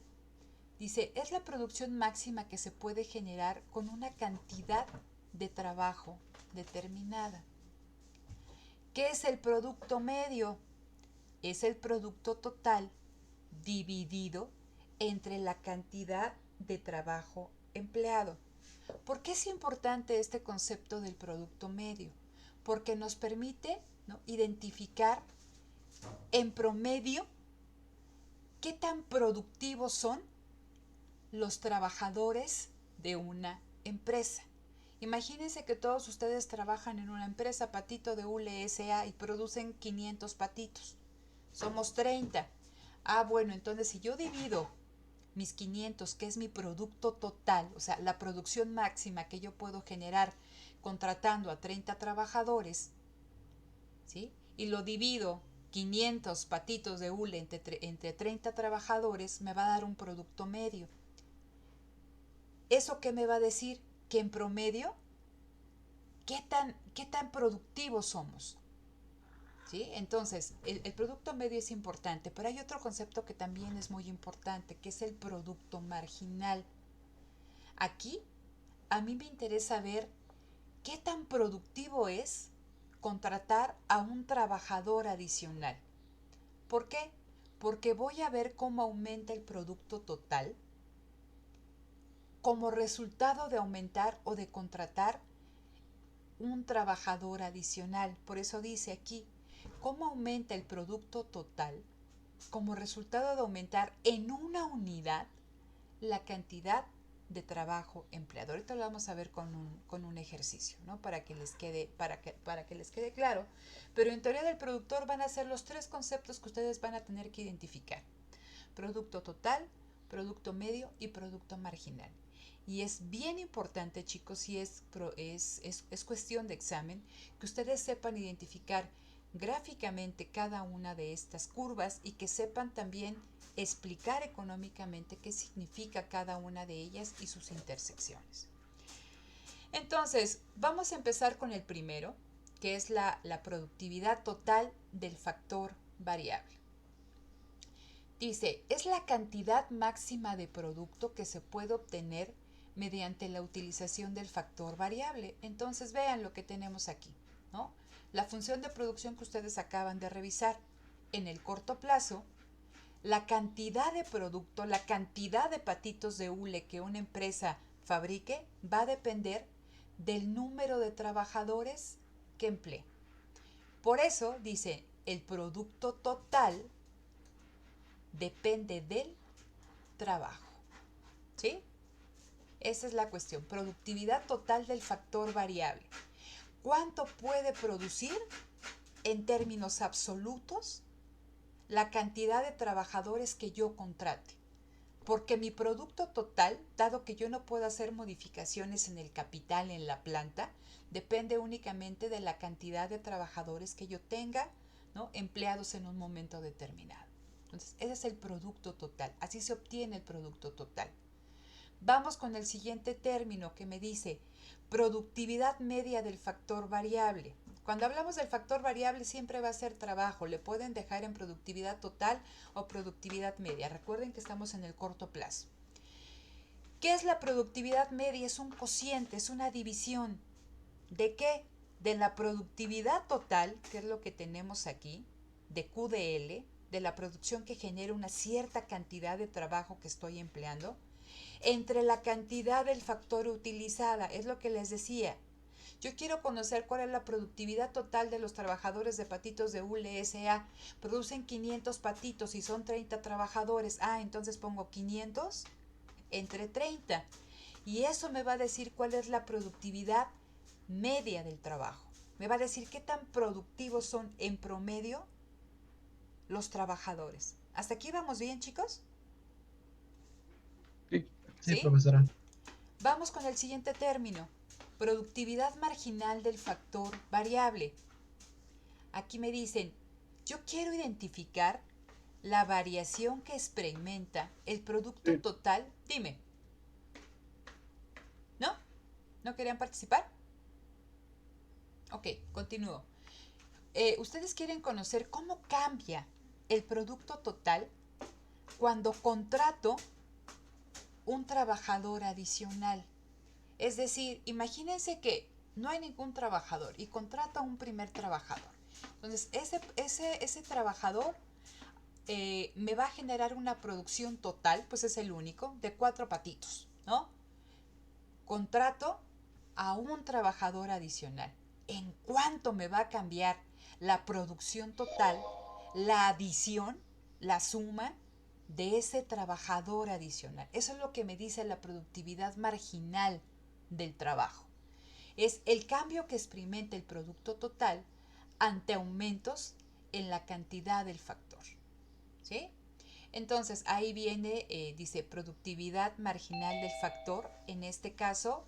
Dice, es la producción máxima que se puede generar con una cantidad de trabajo determinada. ¿Qué es el producto medio? Es el producto total dividido entre la cantidad de trabajo empleado. ¿Por qué es importante este concepto del producto medio? Porque nos permite, ¿no?, identificar en promedio qué tan productivos son los trabajadores de una empresa. Imagínense que todos ustedes trabajan en una empresa, Patito de Hule S.A., y producen 500 patitos. Somos 30. Bueno, entonces si yo divido mis 500, que es mi producto total, o sea, la producción máxima que yo puedo generar contratando a 30 trabajadores, ¿sí? Y lo divido 500 patitos de hule entre 30 trabajadores, me va a dar un producto medio. ¿Eso qué me va a decir? Que en promedio, qué tan productivos somos? ¿Sí? Entonces, el producto medio es importante, pero hay otro concepto que también es muy importante, que es el producto marginal. Aquí, a mí me interesa ver qué tan productivo es contratar a un trabajador adicional. ¿Por qué? Porque voy a ver cómo aumenta el producto total como resultado de aumentar o de contratar un trabajador adicional. Por eso dice aquí, cómo aumenta el producto total como resultado de aumentar en una unidad la cantidad de trabajo empleado. Ahorita lo vamos a ver con un ejercicio, ¿no? Para que les quede claro. Pero en teoría del productor van a ser los tres conceptos que ustedes van a tener que identificar. Producto total, producto medio y producto marginal. Y es bien importante, chicos, y es cuestión de examen, que ustedes sepan identificar gráficamente cada una de estas curvas y que sepan también explicar económicamente qué significa cada una de ellas y sus intersecciones. Entonces, vamos a empezar con el primero, que es la productividad total del factor variable. Dice, es la cantidad máxima de producto que se puede obtener mediante la utilización del factor variable. Entonces vean lo que tenemos aquí, ¿no? La función de producción que ustedes acaban de revisar. En el corto plazo, la cantidad de producto, la cantidad de patitos de hule que una empresa fabrique va a depender del número de trabajadores que emplee. Por eso dice, el producto total depende del trabajo. ¿Sí? Esa es la cuestión. Productividad total del factor variable. ¿Cuánto puede producir en términos absolutos la cantidad de trabajadores que yo contrate? Porque mi producto total, dado que yo no puedo hacer modificaciones en el capital, en la planta, depende únicamente de la cantidad de trabajadores que yo tenga, ¿no? Empleados en un momento determinado. Entonces, ese es el producto total. Así se obtiene el producto total. Vamos con el siguiente término que me dice productividad media del factor variable. Cuando hablamos del factor variable siempre va a ser trabajo. Le pueden dejar en productividad total o productividad media. Recuerden que estamos en el corto plazo. ¿Qué es la productividad media? Es un cociente, es una división. ¿De qué? De la productividad total, que es lo que tenemos aquí, de QDL, de la producción que genera una cierta cantidad de trabajo que estoy empleando, entre la cantidad del factor utilizada. Es lo que les decía. Yo quiero conocer cuál es la productividad total de los trabajadores de patitos de hule S.A. Producen 500 patitos y son 30 trabajadores. Entonces pongo 500 entre 30. Y eso me va a decir cuál es la productividad media del trabajo. Me va a decir qué tan productivos son en promedio los trabajadores. ¿Hasta aquí vamos bien, chicos? Sí. Sí, ¿Sí? profesora. Vamos con el siguiente término. Productividad marginal del factor variable. Aquí me dicen, yo quiero identificar la variación que experimenta el producto total. Dime. ¿No? ¿No querían participar? Ok, continúo. Ustedes quieren conocer cómo cambia el producto total cuando contrato un trabajador adicional. Es decir, imagínense que no hay ningún trabajador y contrato a un primer trabajador. Entonces, ese trabajador me va a generar una producción total, pues es el único, de 4 patitos, ¿no? Contrato a un trabajador adicional. ¿En cuánto me va a cambiar la producción total, la adición, la suma de ese trabajador adicional? Eso es lo que me dice la productividad marginal del trabajo. Es el cambio que experimenta el producto total ante aumentos en la cantidad del factor. ¿Sí? Entonces ahí viene, dice productividad marginal del factor. En este caso,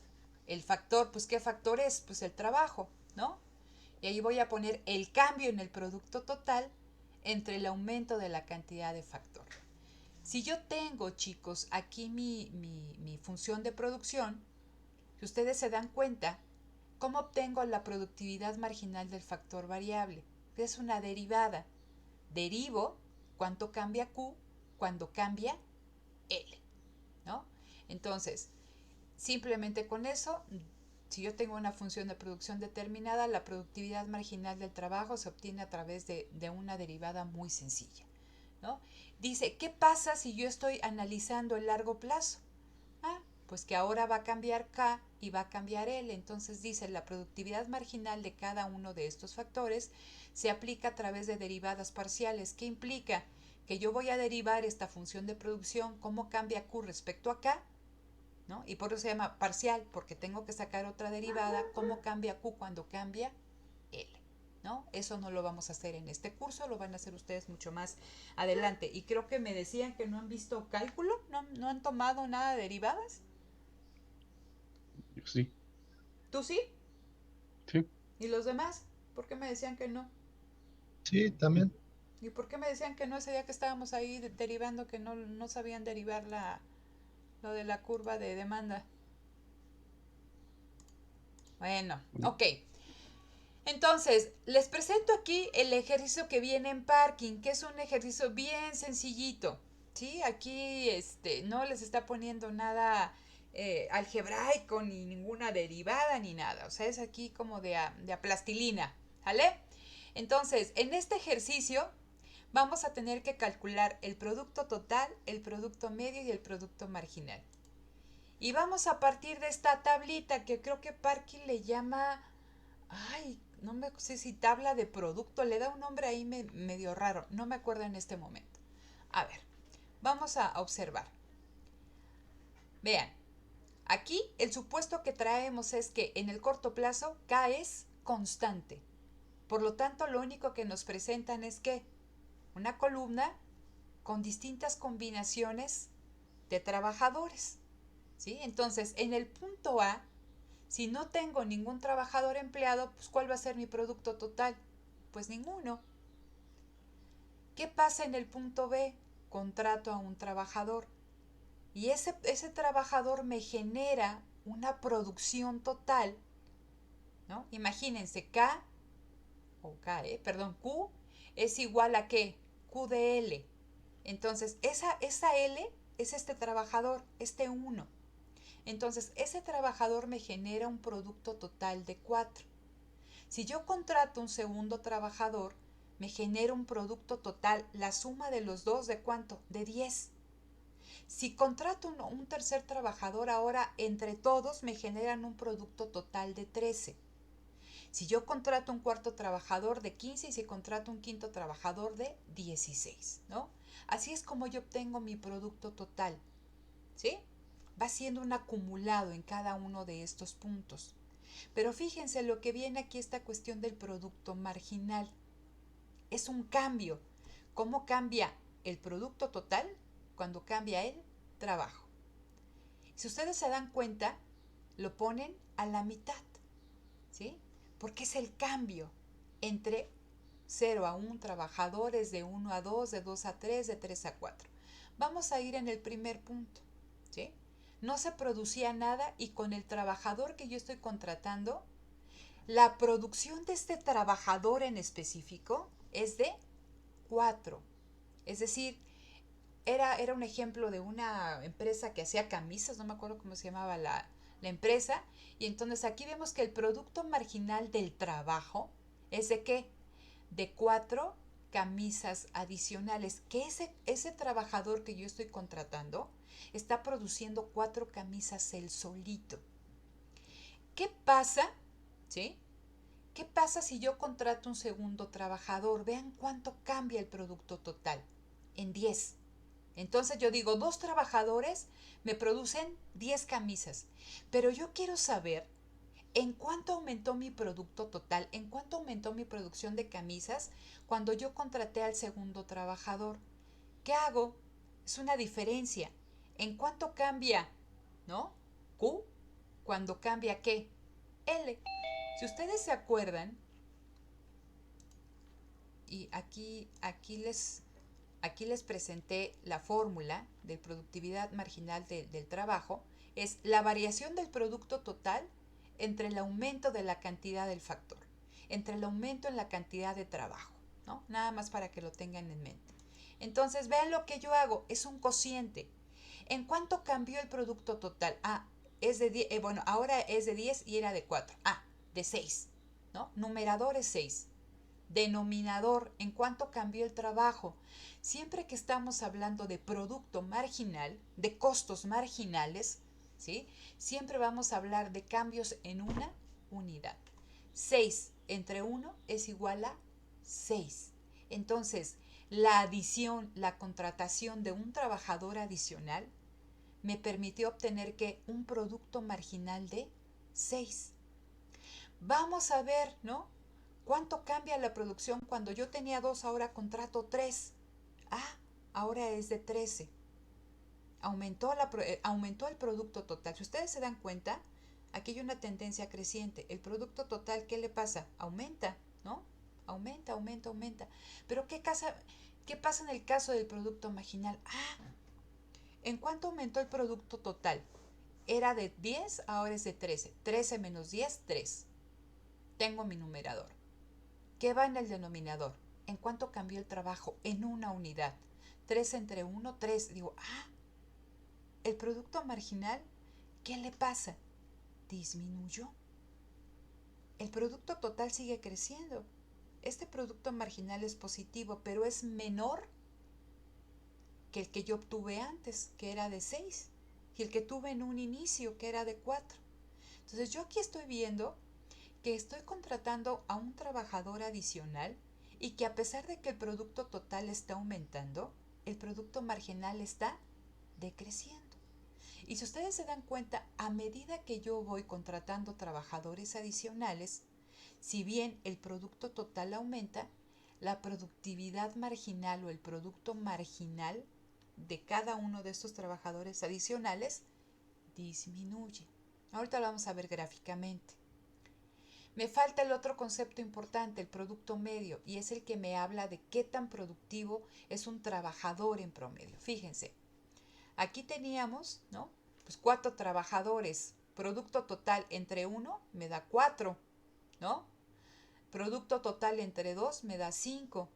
el factor, pues ¿qué factor es? Pues el trabajo, ¿no? Y ahí voy a poner el cambio en el producto total entre el aumento de la cantidad de factor. Si yo tengo, chicos, aquí mi función de producción, si ustedes se dan cuenta, ¿cómo obtengo la productividad marginal del factor variable? Es una derivada. Derivo cuánto cambia Q cuando cambia L, ¿no? Entonces, simplemente con eso, si yo tengo una función de producción determinada, la productividad marginal del trabajo se obtiene a través de una derivada muy sencilla, ¿no? Dice, ¿qué pasa si yo estoy analizando el largo plazo? Ah, pues que ahora va a cambiar K y va a cambiar L. Entonces dice, la productividad marginal de cada uno de estos factores se aplica a través de derivadas parciales. ¿Qué implica? Que yo voy a derivar esta función de producción, cómo cambia Q respecto a K, ¿no? Y por eso se llama parcial, porque tengo que sacar otra derivada, cómo cambia Q cuando cambia L, ¿no? Eso no lo vamos a hacer en este curso, lo van a hacer ustedes mucho más adelante. Y creo que me decían que no han visto cálculo, no han tomado nada de derivadas. Yo sí, ¿Tú sí? sí. ¿Y los demás? ¿Por qué me decían que no? Sí, también. ¿Y por qué me decían que no ese día que estábamos ahí derivando, que no sabían derivar lo de la curva de demanda? Bueno, ok. Entonces, les presento aquí el ejercicio que viene en parking, que es un ejercicio bien sencillito, ¿sí? Aquí no les está poniendo nada algebraico, ni ninguna derivada, ni nada. O sea, es aquí como de a plastilina, ¿vale? Entonces, en este ejercicio vamos a tener que calcular el producto total, el producto medio y el producto marginal. Y vamos a partir de esta tablita que creo que Parking le llama, ay, no me sé si tabla de producto, le da un nombre ahí medio raro, no me acuerdo en este momento. A ver, vamos a observar. Vean, aquí el supuesto que traemos es que en el corto plazo K es constante. Por lo tanto, lo único que nos presentan es que una columna con distintas combinaciones de trabajadores, ¿sí? Entonces, en el punto A, si no tengo ningún trabajador empleado, pues ¿cuál va a ser mi producto total? Pues ninguno. ¿Qué pasa en el punto B? Contrato a un trabajador y ese trabajador me genera una producción total, ¿no? Imagínense, Q es igual a ¿qué? Q de L. Entonces, esa L es este trabajador, este 1. Entonces, ese trabajador me genera un producto total de 4. Si yo contrato un segundo trabajador, me genera un producto total, la suma de los dos, ¿de cuánto? De 10. Si contrato un tercer trabajador, ahora entre todos me generan un producto total de 13. Si yo contrato un cuarto trabajador de 15 y si contrato un quinto trabajador de 16, ¿no? Así es como yo obtengo mi producto total, ¿sí? Va siendo un acumulado en cada uno de estos puntos. Pero fíjense lo que viene aquí, esta cuestión del producto marginal. Es un cambio. ¿Cómo cambia el producto total cuando cambia el trabajo? Si ustedes se dan cuenta, lo ponen a la mitad, ¿sí? Porque es el cambio entre 0 a 1 trabajadores, de 1 a 2, de 2 a 3, de 3 a 4. Vamos a ir en el primer punto, ¿sí? No se producía nada y con el trabajador que yo estoy contratando, la producción de este trabajador en específico es de 4. Es decir, era un ejemplo de una empresa que hacía camisas, no me acuerdo cómo se llamaba la empresa, y entonces aquí vemos que el producto marginal del trabajo es de ¿qué? De 4 camisas adicionales, que ese trabajador que yo estoy contratando está produciendo 4 camisas él solito. ¿Qué pasa? ¿Sí? ¿Qué pasa si yo contrato un segundo trabajador? Vean cuánto cambia el producto total, en 10. Entonces yo digo, 2 trabajadores me producen 10 camisas, pero yo quiero saber en cuánto aumentó mi producto total, en cuánto aumentó mi producción de camisas cuando yo contraté al segundo trabajador. ¿Qué hago? Es una diferencia. ¿En cuánto cambia, no? Q cuando cambia ¿qué? L. Si ustedes se acuerdan, y aquí les presenté la fórmula de productividad marginal del trabajo, es la variación del producto total entre el aumento de la cantidad del factor, entre el aumento en la cantidad de trabajo, ¿no? Nada más para que lo tengan en mente. Entonces, vean lo que yo hago, es un cociente. ¿En cuánto cambió el producto total? Es de 10, bueno, ahora es de 10 y era de 4. De 6, ¿no? Numerador es 6. Denominador, ¿en cuánto cambió el trabajo? Siempre que estamos hablando de producto marginal, de costos marginales, ¿sí? Siempre vamos a hablar de cambios en una unidad. 6 entre 1 es igual a 6. Entonces, la adición, la contratación de un trabajador adicional me permitió obtener que un producto marginal de 6. Vamos a ver, ¿no? ¿Cuánto cambia la producción cuando yo tenía 2, ahora contrato 3? Ahora es de 13. Aumentó el producto total. Si ustedes se dan cuenta, aquí hay una tendencia creciente. El producto total, ¿qué le pasa? Aumenta, ¿no? Aumenta. Pero ¿qué pasa en el caso del producto marginal? ¿En cuánto aumentó el producto total? Era de 10, ahora es de 13. 13 menos 10, 3. Tengo mi numerador. ¿Qué va en el denominador? ¿En cuánto cambió el trabajo? En una unidad. 3 entre 1, 3. Digo, el producto marginal, ¿qué le pasa? Disminuyó. El producto total sigue creciendo. Este producto marginal es positivo, pero es menor que el que yo obtuve antes, que era de 6, y el que tuve en un inicio, que era de 4. Entonces yo aquí estoy viendo que estoy contratando a un trabajador adicional y que a pesar de que el producto total está aumentando, el producto marginal está decreciendo. Y si ustedes se dan cuenta, a medida que yo voy contratando trabajadores adicionales, si bien el producto total aumenta, la productividad marginal o el producto marginal de cada uno de estos trabajadores adicionales disminuye. Ahorita lo vamos a ver gráficamente. Me falta el otro concepto importante, el producto medio, y es el que me habla de qué tan productivo es un trabajador en promedio. Fíjense, aquí teníamos, ¿no? Pues 4 trabajadores. Producto total entre 1 me da 4, ¿no? Producto total entre 2 me da 5.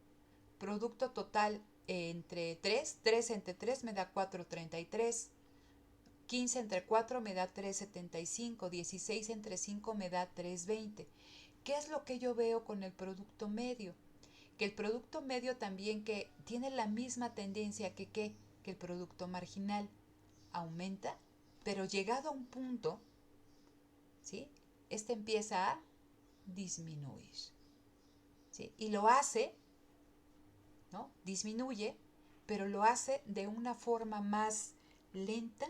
Producto total entre 3, 3 entre 3 me da 4,33. 15 entre 4 me da 3,75. 16 entre 5 me da 3,20. ¿Qué es lo que yo veo con el producto medio? Que el producto medio también que tiene la misma tendencia que el producto marginal. Aumenta, pero llegado a un punto, ¿sí? Este empieza a disminuir, ¿sí? Y lo hace, ¿no? Disminuye, pero lo hace de una forma más lenta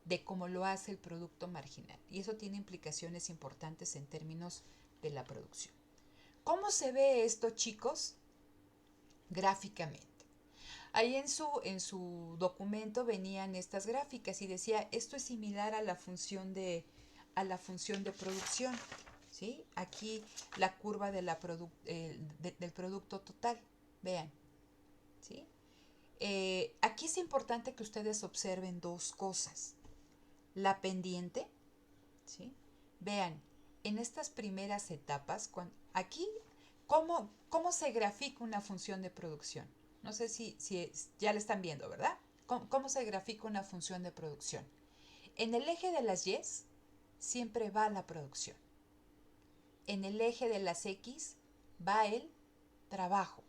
de como lo hace el producto marginal. Y eso tiene implicaciones importantes en términos de la producción. ¿Cómo se ve esto, chicos? Gráficamente. Ahí en su documento venían estas gráficas y decía, esto es similar a la función de producción, ¿sí? Aquí la curva de del producto total, vean, ¿sí? Aquí es importante que ustedes observen dos cosas. La pendiente, ¿sí? Vean, en estas primeras etapas, aquí, ¿cómo se grafica una función de producción? No sé si ya la están viendo, ¿verdad? ¿Cómo se grafica una función de producción? En el eje de las Y siempre va la producción. En el eje de las X va el trabajo.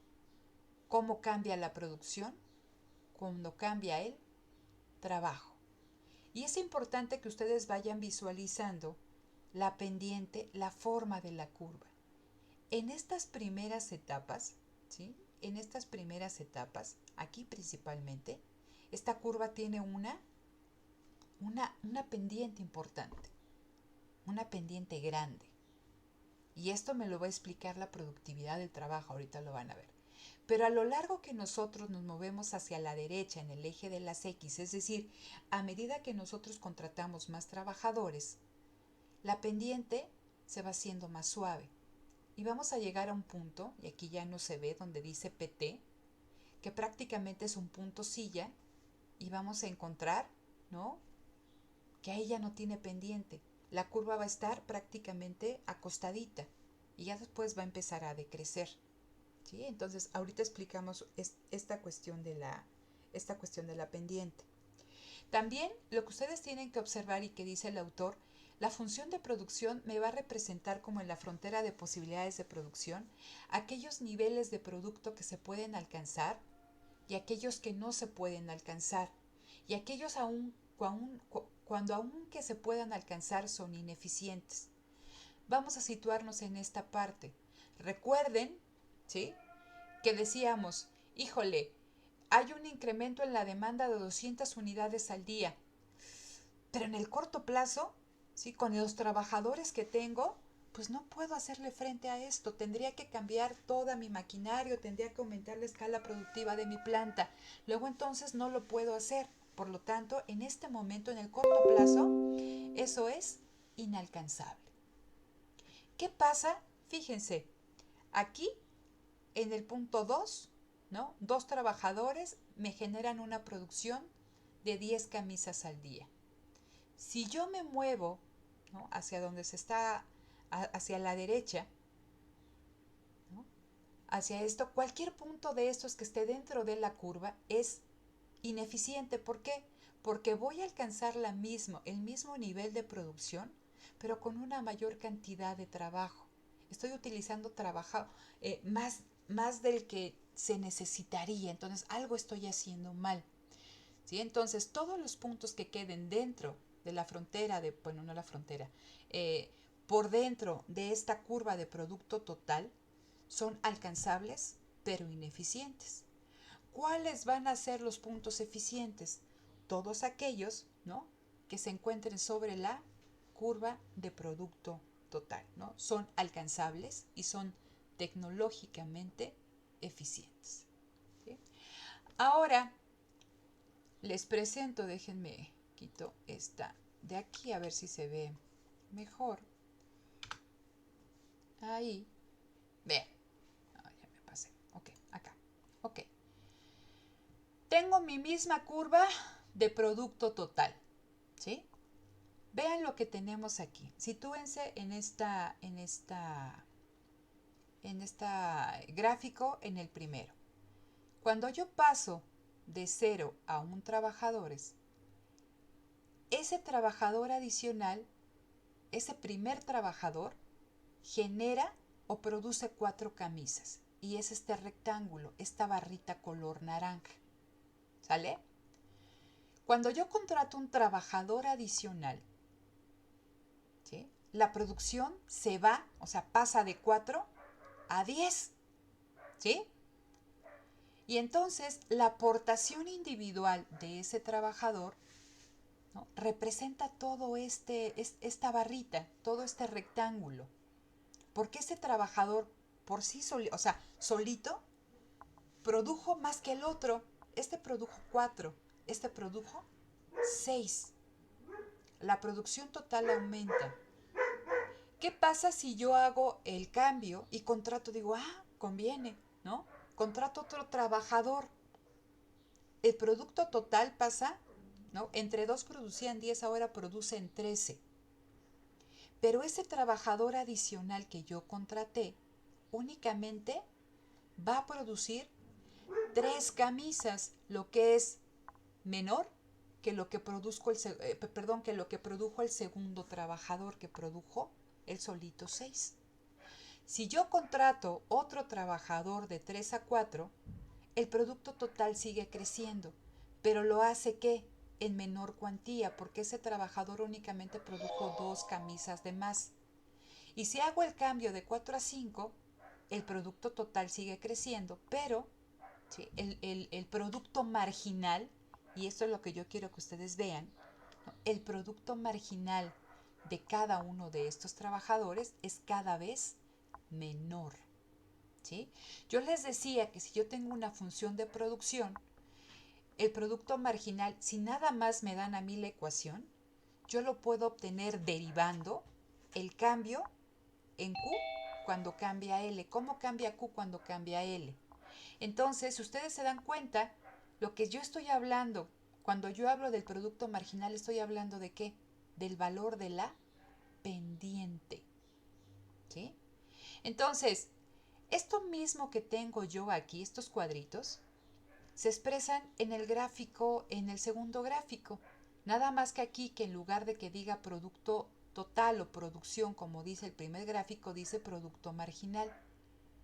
¿Cómo cambia la producción? Cuando cambia el trabajo. Y es importante que ustedes vayan visualizando la pendiente, la forma de la curva. En estas primeras etapas, ¿sí? En estas primeras etapas, aquí principalmente, esta curva tiene una pendiente importante, una pendiente grande. Y esto me lo va a explicar la productividad del trabajo, ahorita lo van a ver. Pero a lo largo que nosotros nos movemos hacia la derecha en el eje de las X, es decir, a medida que nosotros contratamos más trabajadores, la pendiente se va haciendo más suave. Y vamos a llegar a un punto, y aquí ya no se ve, donde dice PT, que prácticamente es un punto silla, y vamos a encontrar, ¿no?, que ahí ya no tiene pendiente. La curva va a estar prácticamente acostadita y ya después va a empezar a decrecer. ¿Sí? Entonces, ahorita explicamos esta cuestión de la pendiente. También lo que ustedes tienen que observar y que dice el autor, la función de producción me va a representar como en la frontera de posibilidades de producción aquellos niveles de producto que se pueden alcanzar y aquellos que no se pueden alcanzar, y aquellos cuando aún que se puedan alcanzar son ineficientes. Vamos a situarnos en esta parte. Recuerden, ¿sí?, que decíamos, híjole, hay un incremento en la demanda de 200 unidades al día, pero en el corto plazo, ¿sí?, con los trabajadores que tengo, pues no puedo hacerle frente a esto. Tendría que cambiar toda mi maquinaria, tendría que aumentar la escala productiva de mi planta. Luego entonces no lo puedo hacer. Por lo tanto, en este momento, en el corto plazo, eso es inalcanzable. ¿Qué pasa? Fíjense, aquí en el punto 2, ¿no?, 2 trabajadores me generan una producción de 10 camisas al día. Si yo me muevo, ¿no?, hacia donde se está, hacia la derecha, ¿no?, hacia esto, cualquier punto de estos que esté dentro de la curva es ineficiente. ¿Por qué? Porque voy a alcanzar el mismo nivel de producción, pero con una mayor cantidad de trabajo. Estoy utilizando trabajo más del que se necesitaría, entonces algo estoy haciendo mal. ¿Sí? Entonces, todos los puntos que queden dentro de la frontera, bueno, no la frontera, por dentro de esta curva de producto total, son alcanzables, pero ineficientes. ¿Cuáles van a ser los puntos eficientes? Todos aquellos, ¿no?, que se encuentren sobre la curva de producto total, ¿no? Son alcanzables y son tecnológicamente eficientes. ¿Sí? Ahora les presento, déjenme quito esta de aquí a ver si se ve mejor. Ahí, vean, ya me pasé, ok, acá, ok. Tengo mi misma curva de producto total, ¿sí? Vean lo que tenemos aquí. Sitúense en esta gráfico, en el primero. Cuando yo paso de 0 a 1 trabajadores, ese trabajador adicional, ese primer trabajador, genera o produce 4 camisas. Y es este rectángulo, esta barrita color naranja. ¿Sale? Cuando yo contrato un trabajador adicional, ¿sí?, la producción se va, o sea, pasa de 4 a 10. ¿Sí? Y entonces la aportación individual de ese trabajador, ¿no?, representa todo esta barrita, todo este rectángulo. Porque este trabajador por sí solito, produjo más que el otro. Este produjo 4, este produjo 6. La producción total aumenta. ¿Qué pasa si yo hago el cambio y contrato, digo, conviene, ¿no? Contrato otro trabajador. El producto total pasa, ¿no? Entre 2 producían 10, ahora producen 13. Pero ese trabajador adicional que yo contraté únicamente va a producir 3 camisas, lo que es menor que lo que produjo el segundo trabajador, que produjo el solito 6. Si yo contrato otro trabajador de 3 a 4, el producto total sigue creciendo, pero lo hace ¿qué? En menor cuantía, porque ese trabajador únicamente produjo 2 camisas de más. Y si hago el cambio de 4 a 5, el producto total sigue creciendo, pero ¿sí?, el producto marginal, y esto es lo que yo quiero que ustedes vean, ¿no?, el producto marginal de cada uno de estos trabajadores es cada vez menor. ¿sí? Yo les decía que si yo tengo una función de producción, el producto marginal, si nada más me dan a mí la ecuación, yo lo puedo obtener derivando el cambio en Q cuando cambia L. ¿Cómo cambia Q cuando cambia L? Entonces, si ustedes se dan cuenta, lo que yo estoy hablando, cuando yo hablo del producto marginal, estoy hablando de qué? Del valor de la pendiente. ¿Sí? Entonces, esto mismo que tengo yo aquí, estos cuadritos, se expresan en el gráfico, en el segundo gráfico. Nada más que aquí, que en lugar de que diga producto total o producción, como dice el primer gráfico, dice producto marginal.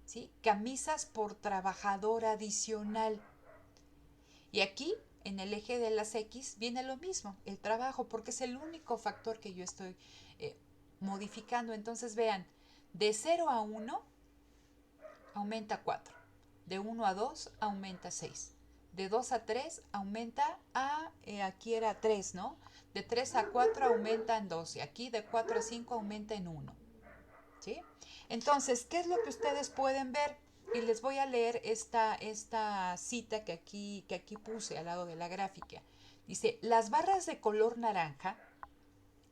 ¿Sí? Camisas por trabajador adicional. Y aquí, en el eje de las X, viene lo mismo, el trabajo, porque es el único factor que yo estoy modificando. Entonces vean, de 0 a 1 aumenta 4, de 1 a 2 aumenta 6, de 2 a 3 aumenta a, aquí era 3, ¿no? De 3 a 4 aumenta en 2 y aquí de 4 a 5 aumenta en 1. ¿Sí? Entonces, ¿qué es lo que ustedes pueden ver? Y les voy a leer esta cita que aquí puse al lado de la gráfica. Dice, las barras de color naranja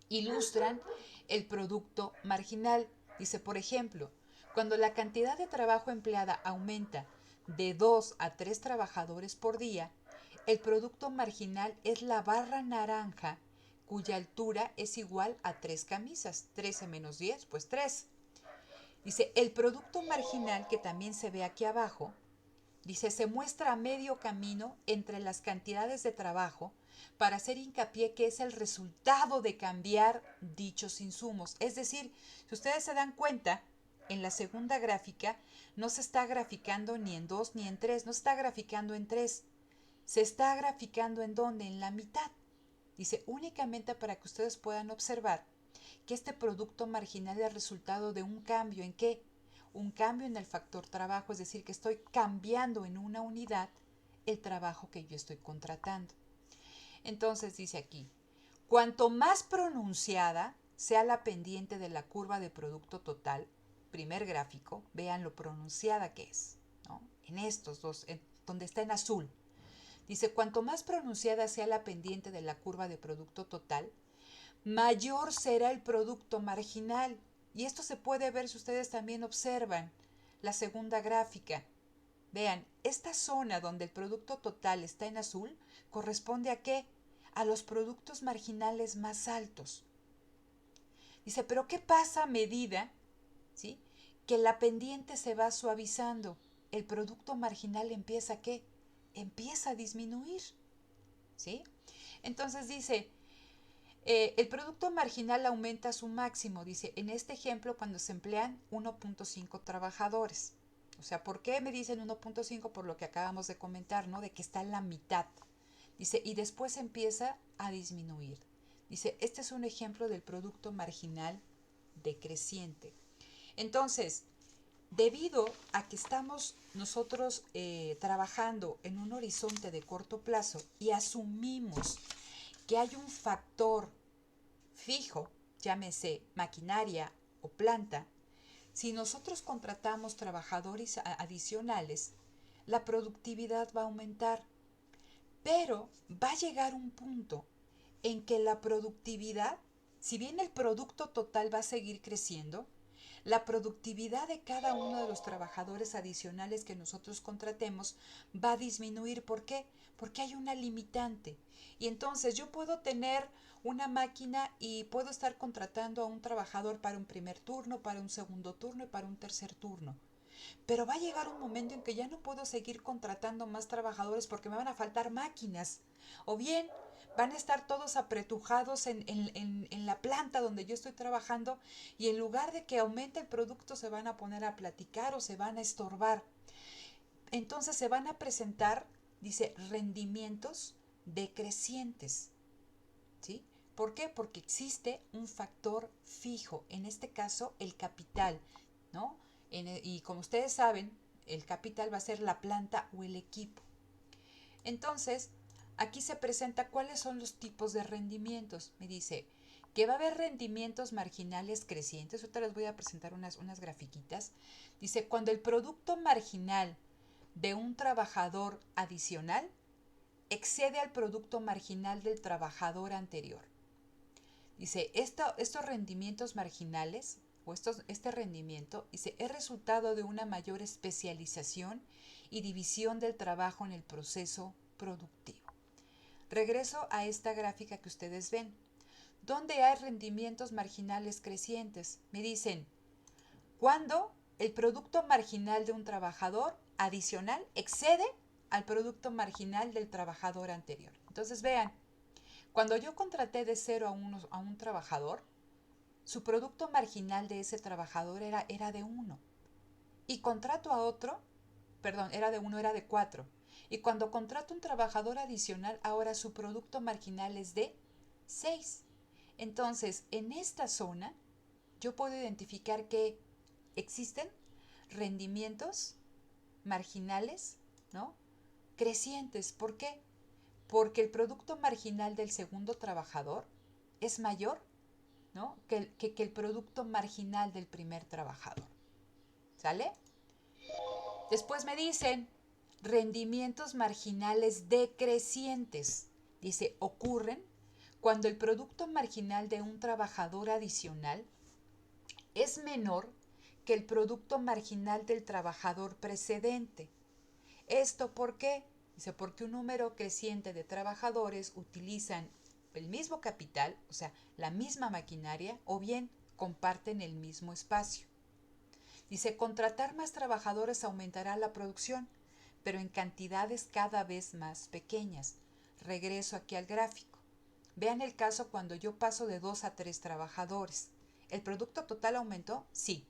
ilustran el producto marginal. Dice, por ejemplo, cuando la cantidad de trabajo empleada aumenta de 2 a 3 trabajadores por día, el producto marginal es la barra naranja cuya altura es igual a 3 camisas. 13 menos 10, pues 3. Dice, el producto marginal, que también se ve aquí abajo, dice, se muestra a medio camino entre las cantidades de trabajo para hacer hincapié que es el resultado de cambiar dichos insumos. Es decir, si ustedes se dan cuenta, en la segunda gráfica no se está graficando ni en 2 ni en 3, no se está graficando en 3. Se está graficando en dónde, en la mitad. Dice, únicamente para que ustedes puedan observar que este producto marginal es el resultado de un cambio. ¿En qué? Un cambio en el factor trabajo, es decir, que estoy cambiando en una unidad el trabajo que yo estoy contratando. Entonces dice aquí, cuanto más pronunciada sea la pendiente de la curva de producto total, primer gráfico, vean lo pronunciada que es, ¿no? En estos dos, donde está en azul. Dice, cuanto más pronunciada sea la pendiente de la curva de producto total, mayor será el producto marginal. Y esto se puede ver si ustedes también observan la segunda gráfica. Vean, esta zona donde el producto total está en azul corresponde a qué? A los productos marginales más altos. Dice, pero ¿qué pasa a medida, ¿sí?, que la pendiente se va suavizando? El producto marginal empieza ¿a qué? Empieza a disminuir, ¿sí? Entonces dice, el producto marginal aumenta a su máximo, dice, en este ejemplo cuando se emplean 1.5 trabajadores. O sea, ¿por qué me dicen 1.5? Por lo que acabamos de comentar, ¿no? De que está en la mitad. Dice, y después empieza a disminuir. Dice, este es un ejemplo del producto marginal decreciente. Entonces, debido a que estamos nosotros trabajando en un horizonte de corto plazo y asumimos que hay un factor fijo, llámese maquinaria o planta, si nosotros contratamos trabajadores adicionales, la productividad va a aumentar, pero va a llegar un punto en que la productividad, si bien el producto total va a seguir creciendo, la productividad de cada uno de los trabajadores adicionales que nosotros contratemos va a disminuir. ¿Por qué? Porque hay una limitante. Y entonces yo puedo tener una máquina y puedo estar contratando a un trabajador para un primer turno, para un segundo turno y para un tercer turno. Pero va a llegar un momento en que ya no puedo seguir contratando más trabajadores porque me van a faltar máquinas. O bien van a estar todos apretujados en la planta donde yo estoy trabajando y en lugar de que aumente el producto se van a poner a platicar o se van a estorbar. Entonces se van a presentar, dice, rendimientos decrecientes. ¿Sí? ¿Por qué? Porque existe un factor fijo, en este caso el capital, ¿no? Y como ustedes saben, el capital va a ser la planta o el equipo. Entonces, aquí se presenta cuáles son los tipos de rendimientos. Me dice que va a haber rendimientos marginales crecientes. Ahorita les voy a presentar unas grafiquitas. Dice, cuando el producto marginal de un trabajador adicional excede al producto marginal del trabajador anterior. Dice, estos rendimientos marginales, o este rendimiento, dice, es resultado de una mayor especialización y división del trabajo en el proceso productivo. Regreso a esta gráfica que ustedes ven. ¿Dónde hay rendimientos marginales crecientes? Me dicen, cuando el producto marginal de un trabajador adicional excede al producto marginal del trabajador anterior. Entonces vean, cuando yo contraté de 0 a un trabajador, su producto marginal de ese trabajador era de 1. Y contrato a otro, perdón, era de 1, era de 4. Y cuando contrato un trabajador adicional, ahora su producto marginal es de 6. Entonces, en esta zona, yo puedo identificar que existen rendimientos marginales, ¿no? Crecientes. ¿Por qué? Porque el producto marginal del segundo trabajador es mayor, ¿no? que el producto marginal del primer trabajador. ¿Sale? Después me dicen rendimientos marginales decrecientes. Dice, ocurren cuando el producto marginal de un trabajador adicional es menor que el producto marginal del trabajador precedente. ¿Esto por qué? Dice, porque un número creciente de trabajadores utilizan el mismo capital, o sea, la misma maquinaria, o bien comparten el mismo espacio. Dice, contratar más trabajadores aumentará la producción, pero en cantidades cada vez más pequeñas. Regreso aquí al gráfico. Vean el caso cuando yo paso de 2 a 3 trabajadores. ¿El producto total aumentó? Sí.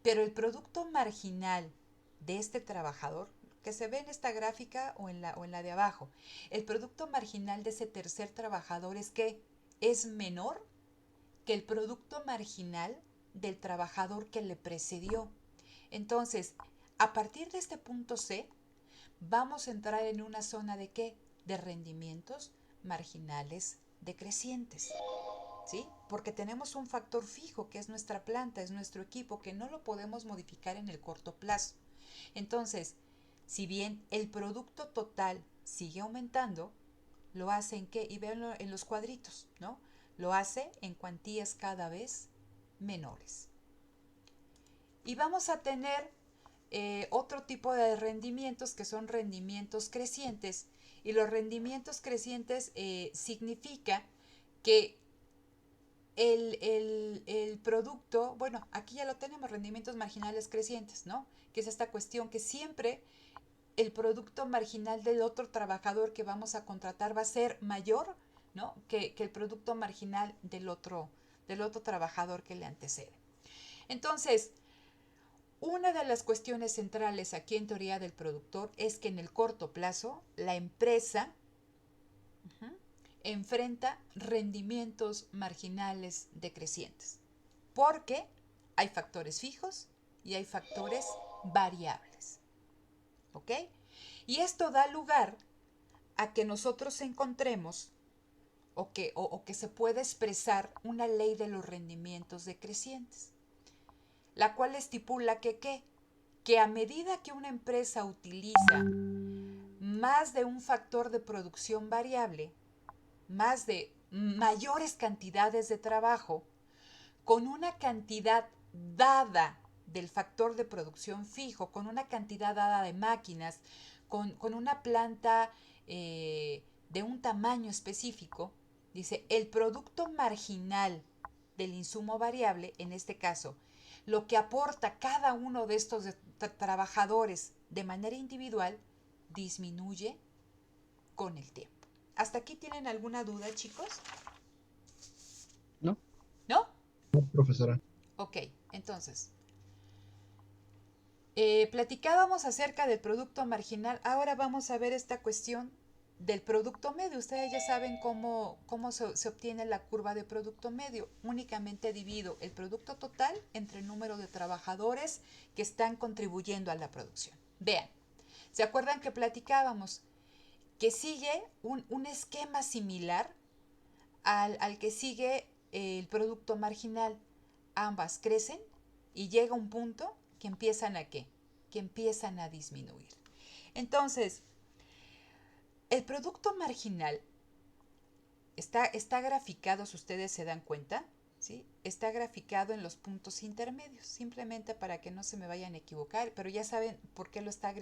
Pero el producto marginal de este trabajador, que se ve en esta gráfica o en la de abajo, el producto marginal de ese tercer trabajador es que es menor que el producto marginal del trabajador que le precedió. Entonces, a partir de este punto C, vamos a entrar en una zona de ¿qué? De rendimientos marginales decrecientes. ¿Sí? Porque tenemos un factor fijo que es nuestra planta, es nuestro equipo, que no lo podemos modificar en el corto plazo. Entonces, si bien el producto total sigue aumentando, lo hace en qué? Y véanlo en los cuadritos, ¿no? Lo hace en cuantías cada vez menores. Y vamos a tener otro tipo de rendimientos que son rendimientos crecientes. Y los rendimientos crecientes significa que el producto, bueno, aquí ya lo tenemos, rendimientos marginales crecientes, ¿no? Que es esta cuestión que siempre el producto marginal del otro trabajador que vamos a contratar va a ser mayor, ¿no? que el producto marginal del otro trabajador que le antecede. Entonces, una de las cuestiones centrales aquí en teoría del productor es que en el corto plazo la empresa enfrenta rendimientos marginales decrecientes, porque hay factores fijos y hay factores variables. ¿Ok? Y esto da lugar a que nosotros encontremos o que se pueda expresar una ley de los rendimientos decrecientes, la cual estipula que a medida que una empresa utiliza más de un factor de producción variable, más de mayores cantidades de trabajo, con una cantidad dada del factor de producción fijo, con una cantidad dada de máquinas, con una planta de un tamaño específico, dice, el producto marginal del insumo variable, en este caso, lo que aporta cada uno de estos trabajadores de manera individual, disminuye con el tiempo. ¿Hasta aquí tienen alguna duda, chicos? ¿No? ¿No? No, profesora. Ok, entonces, platicábamos acerca del producto marginal, ahora vamos a ver esta cuestión del producto medio. Ustedes ya saben cómo se obtiene la curva de producto medio. Únicamente divido el producto total entre el número de trabajadores que están contribuyendo a la producción. Vean, ¿se acuerdan que platicábamos que sigue un esquema similar al que sigue el producto marginal. Ambas crecen y llega un punto que empiezan a ¿qué? Que empiezan a disminuir. Entonces, el producto marginal está graficado, si ustedes se dan cuenta, ¿sí? Está graficado en los puntos intermedios, simplemente para que no se me vayan a equivocar, pero ya saben por qué lo está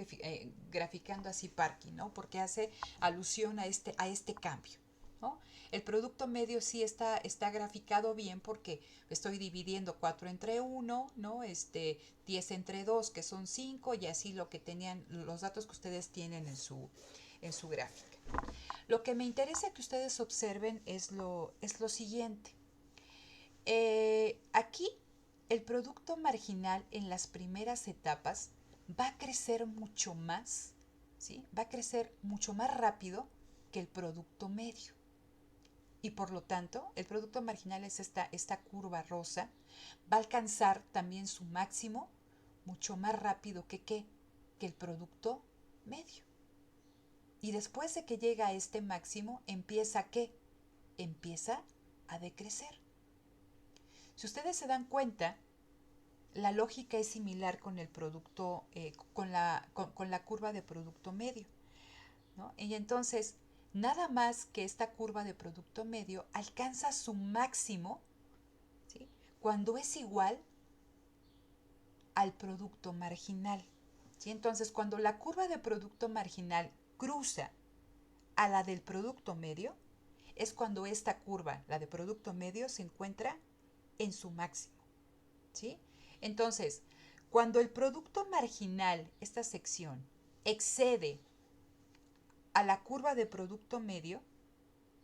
graficando así Parkin, ¿no? Porque hace alusión a este cambio, ¿no? El producto medio sí está graficado bien porque estoy dividiendo 4 entre 1, ¿no? 10 entre 2, que son 5, y así lo que tenían, los datos que ustedes tienen en su gráfica. Lo que me interesa que ustedes observen es lo siguiente. Aquí el producto marginal en las primeras etapas va a crecer mucho más, ¿sí? Va a crecer mucho más rápido que el producto medio. Y por lo tanto, el producto marginal es esta curva rosa, va a alcanzar también su máximo mucho más rápido que el producto medio. Y después de que llega a este máximo, ¿empieza qué? Empieza a decrecer. Si ustedes se dan cuenta, la lógica es similar con el producto, con la curva de producto medio, ¿no? Y entonces, nada más que esta curva de producto medio alcanza su máximo, ¿sí? Cuando es igual al producto marginal, ¿sí? Entonces, cuando la curva de producto marginal cruza a la del producto medio, es cuando esta curva, la de producto medio, se encuentra en su máximo, ¿sí? Entonces, cuando el producto marginal, esta sección, excede a la curva de producto medio,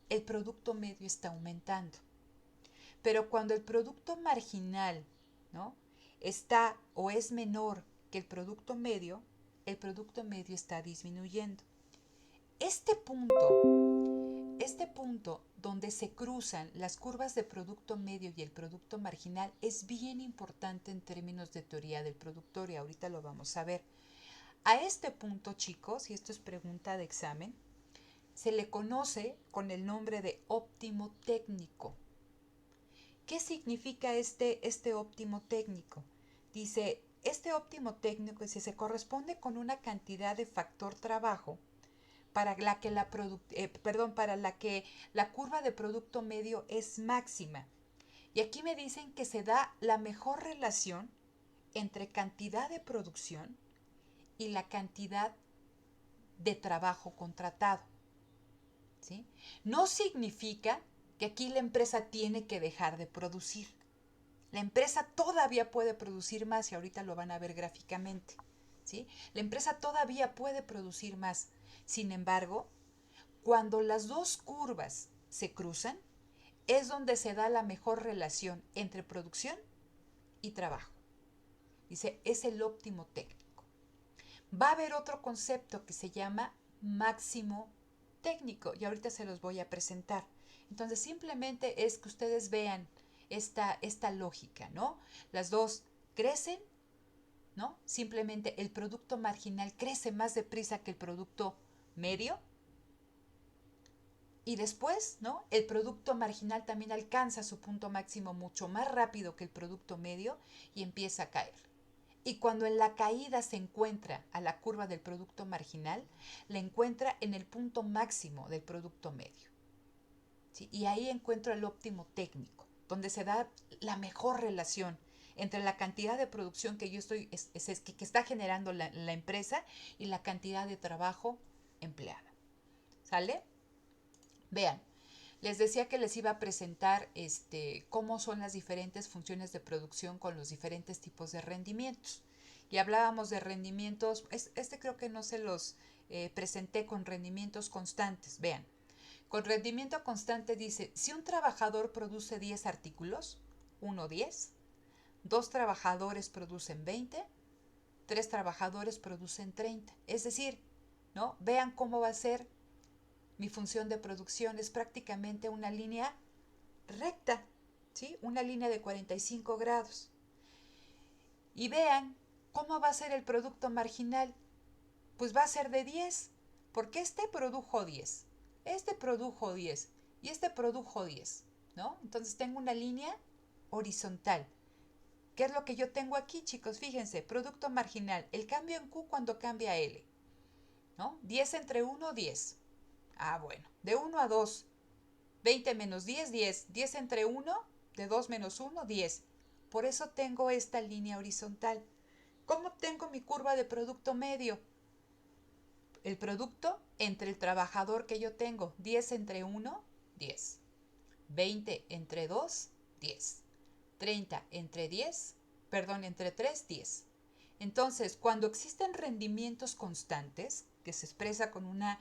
el producto medio está aumentando. Pero cuando el producto marginal, ¿no?, está o es menor que el producto medio está disminuyendo. Este punto donde se cruzan las curvas de producto medio y el producto marginal es bien importante en términos de teoría del productor, y ahorita lo vamos a ver. A este punto, chicos, y esto es pregunta de examen, se le conoce con el nombre de óptimo técnico. ¿Qué significa este óptimo técnico? Dice, este óptimo técnico se corresponde con una cantidad de factor trabajo para la que la curva de producto medio es máxima. Y aquí me dicen que se da la mejor relación entre cantidad de producción y la cantidad de trabajo contratado, ¿sí? No significa que aquí la empresa tiene que dejar de producir. La empresa todavía puede producir más, y ahorita lo van a ver gráficamente, ¿sí? La empresa todavía puede producir más. Sin embargo, cuando las dos curvas se cruzan, es donde se da la mejor relación entre producción y trabajo. Dice, es el óptimo técnico. Va a haber otro concepto que se llama máximo técnico, y ahorita se los voy a presentar. Entonces, simplemente es que ustedes vean esta lógica, ¿no? Las dos crecen, ¿no? Simplemente el producto marginal crece más deprisa que el producto medio. Y después, ¿no?, el producto marginal también alcanza su punto máximo mucho más rápido que el producto medio y empieza a caer. Y cuando en la caída se encuentra a la curva del producto marginal, la encuentra en el punto máximo del producto medio, ¿sí? Y ahí encuentro el óptimo técnico, donde se da la mejor relación entre la cantidad de producción que yo que está generando la empresa y la cantidad de trabajo empleada. ¿Sale? Vean, les decía que les iba a presentar cómo son las diferentes funciones de producción con los diferentes tipos de rendimientos. Y hablábamos de rendimientos, creo que no se los presenté con rendimientos constantes. Vean, con rendimiento constante dice, si un trabajador produce 10 artículos, 1 10, 2 trabajadores producen 20, 3 trabajadores producen 30. Es decir, ¿no?, vean cómo va a ser mi función de producción. Es prácticamente una línea recta, ¿sí? Una línea de 45 grados. Y vean cómo va a ser el producto marginal. Pues va a ser de 10, porque este produjo 10, este produjo 10 y este produjo 10, ¿no? Entonces tengo una línea horizontal. ¿Qué es lo que yo tengo aquí, chicos? Fíjense, producto marginal. El cambio en Q cuando cambia a L, ¿no? 10 entre 1, 10. Ah, bueno. De 1 a 2, 20 menos 10, 10. 10 entre 1, de 2 menos 1, 10. Por eso tengo esta línea horizontal. ¿Cómo obtengo mi curva de producto medio? El producto entre el trabajador que yo tengo. 10 entre 1, 10. 20 entre 2, 10. 30 entre 10, perdón, entre 3, 10. Entonces, cuando existen rendimientos constantes, que se expresa con una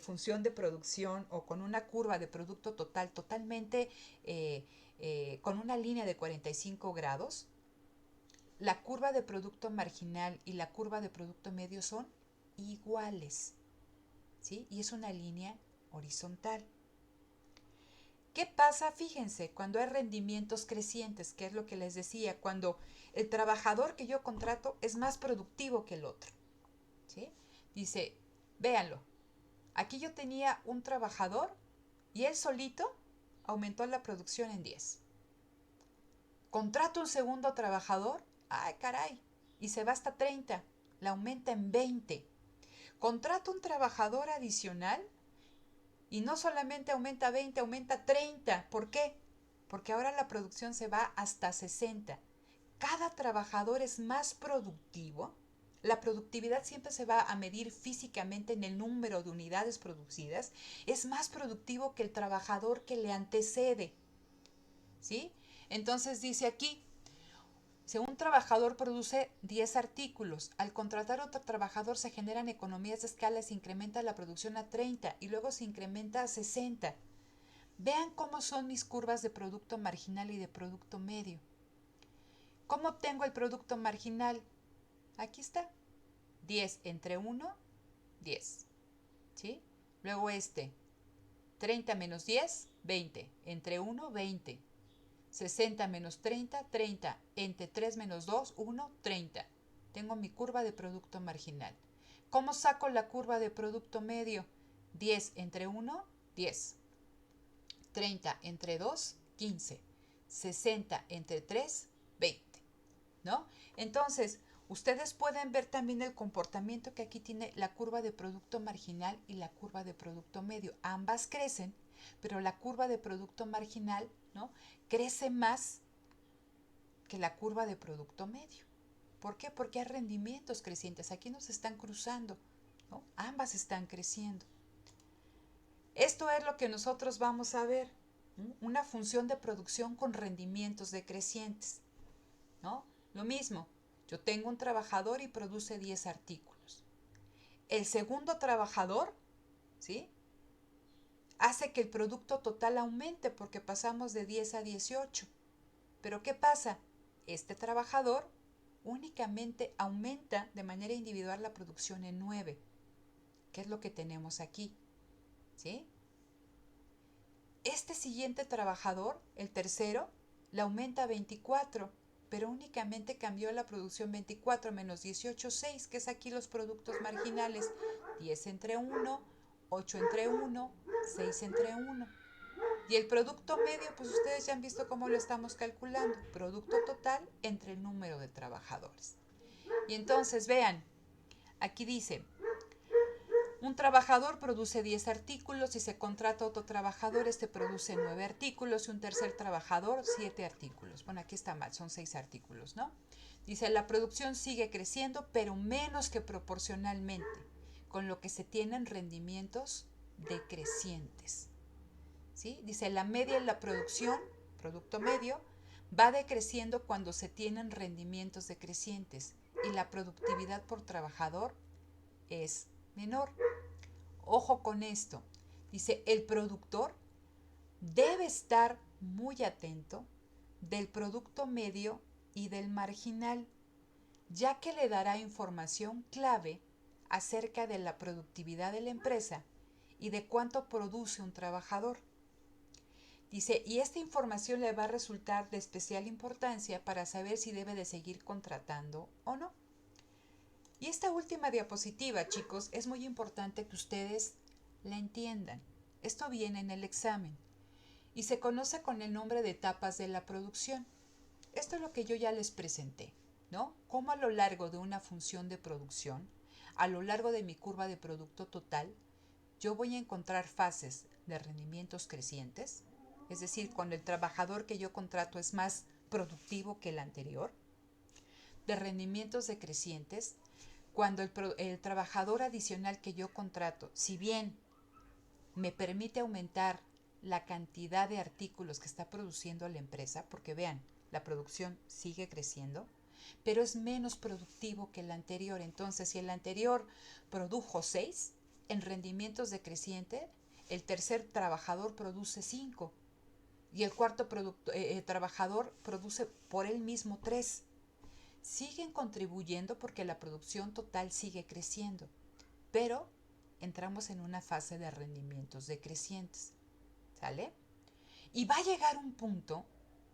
función de producción o con una curva de producto total totalmente con una línea de 45 grados, la curva de producto marginal y la curva de producto medio son iguales, ¿sí? Y es una línea horizontal. ¿Qué pasa? Fíjense, cuando hay rendimientos crecientes, que es lo que les decía, cuando el trabajador que yo contrato es más productivo que el otro, ¿sí? Dice, véanlo, aquí yo tenía un trabajador y él solito aumentó la producción en 10. Contrato un segundo trabajador, ¡ay, caray! Y se va hasta 30, la aumenta en 20. Contrato un trabajador adicional y no solamente aumenta 20, aumenta 30. ¿Por qué? Porque ahora la producción se va hasta 60. Cada trabajador es más productivo. La productividad siempre se va a medir físicamente en el número de unidades producidas. Es más productivo que el trabajador que le antecede, ¿sí? Entonces dice aquí, si un trabajador produce 10 artículos, al contratar a otro trabajador se generan economías de escala y se incrementa la producción a 30 y luego se incrementa a 60. Vean cómo son mis curvas de producto marginal y de producto medio. ¿Cómo obtengo el producto marginal? Aquí está. 10 entre 1, 10. ¿Sí? Luego 30 menos 10, 20. Entre 1, 20. 60 menos 30, 30. Entre 3 menos 2, 1, 30. Tengo mi curva de producto marginal. ¿Cómo saco la curva de producto medio? 10 entre 1, 10. 30 entre 2, 15. 60 entre 3, 20. ¿No? Entonces, ustedes pueden ver también el comportamiento que aquí tiene la curva de producto marginal y la curva de producto medio. Ambas crecen, pero la curva de producto marginal, ¿no?, crece más que la curva de producto medio. ¿Por qué? Porque hay rendimientos crecientes. Aquí nos están cruzando, ¿no? Ambas están creciendo. Esto es lo que nosotros vamos a ver, ¿no? Una función de producción con rendimientos decrecientes, ¿no? Lo mismo, yo tengo un trabajador y produce 10 artículos. El segundo trabajador, ¿sí?, hace que el producto total aumente porque pasamos de 10 a 18. Pero ¿qué pasa? Este trabajador únicamente aumenta de manera individual la producción en 9, que es lo que tenemos aquí, ¿sí? Este siguiente trabajador, el tercero, la aumenta a 24, pero únicamente cambió la producción 24 menos 18, 6, que es aquí los productos marginales. 10 entre 1, 8 entre 1, 6 entre 1. Y el producto medio, pues ustedes ya han visto cómo lo estamos calculando. Producto total entre el número de trabajadores. Y entonces, vean, aquí dice, un trabajador produce 10 artículos y se contrata a otro trabajador, este produce 9 artículos y un tercer trabajador 7 artículos. Bueno, aquí está mal, son 6 artículos, ¿no? Dice, la producción sigue creciendo, pero menos que proporcionalmente, con lo que se tienen rendimientos decrecientes, ¿sí? Dice, la media en la producción, producto medio, va decreciendo cuando se tienen rendimientos decrecientes y la productividad por trabajador es menor. Ojo con esto. Dice, el productor debe estar muy atento del producto medio y del marginal, ya que le dará información clave acerca de la productividad de la empresa y de cuánto produce un trabajador. Dice, y esta información le va a resultar de especial importancia para saber si debe de seguir contratando o no. Y esta última diapositiva, chicos, es muy importante que ustedes la entiendan. Esto viene en el examen. y se conoce con el nombre de etapas de la producción. Esto es lo que yo ya les presenté, ¿no? Cómo a lo largo de una función de producción, a lo largo de mi curva de producto total, yo voy a encontrar fases de rendimientos crecientes, es decir, cuando el trabajador que yo contrato es más productivo que el anterior, de rendimientos decrecientes, cuando el trabajador adicional que yo contrato, si bien me permite aumentar la cantidad de artículos que está produciendo la empresa, porque vean, la producción sigue creciendo, pero es menos productivo que el anterior. Entonces, si el anterior produjo 6, en rendimientos decrecientes, el tercer trabajador produce 5 y el cuarto trabajador produce por él mismo 3. Siguen contribuyendo porque la producción total sigue creciendo, pero entramos en una fase de rendimientos decrecientes, ¿sale? Y va a llegar un punto,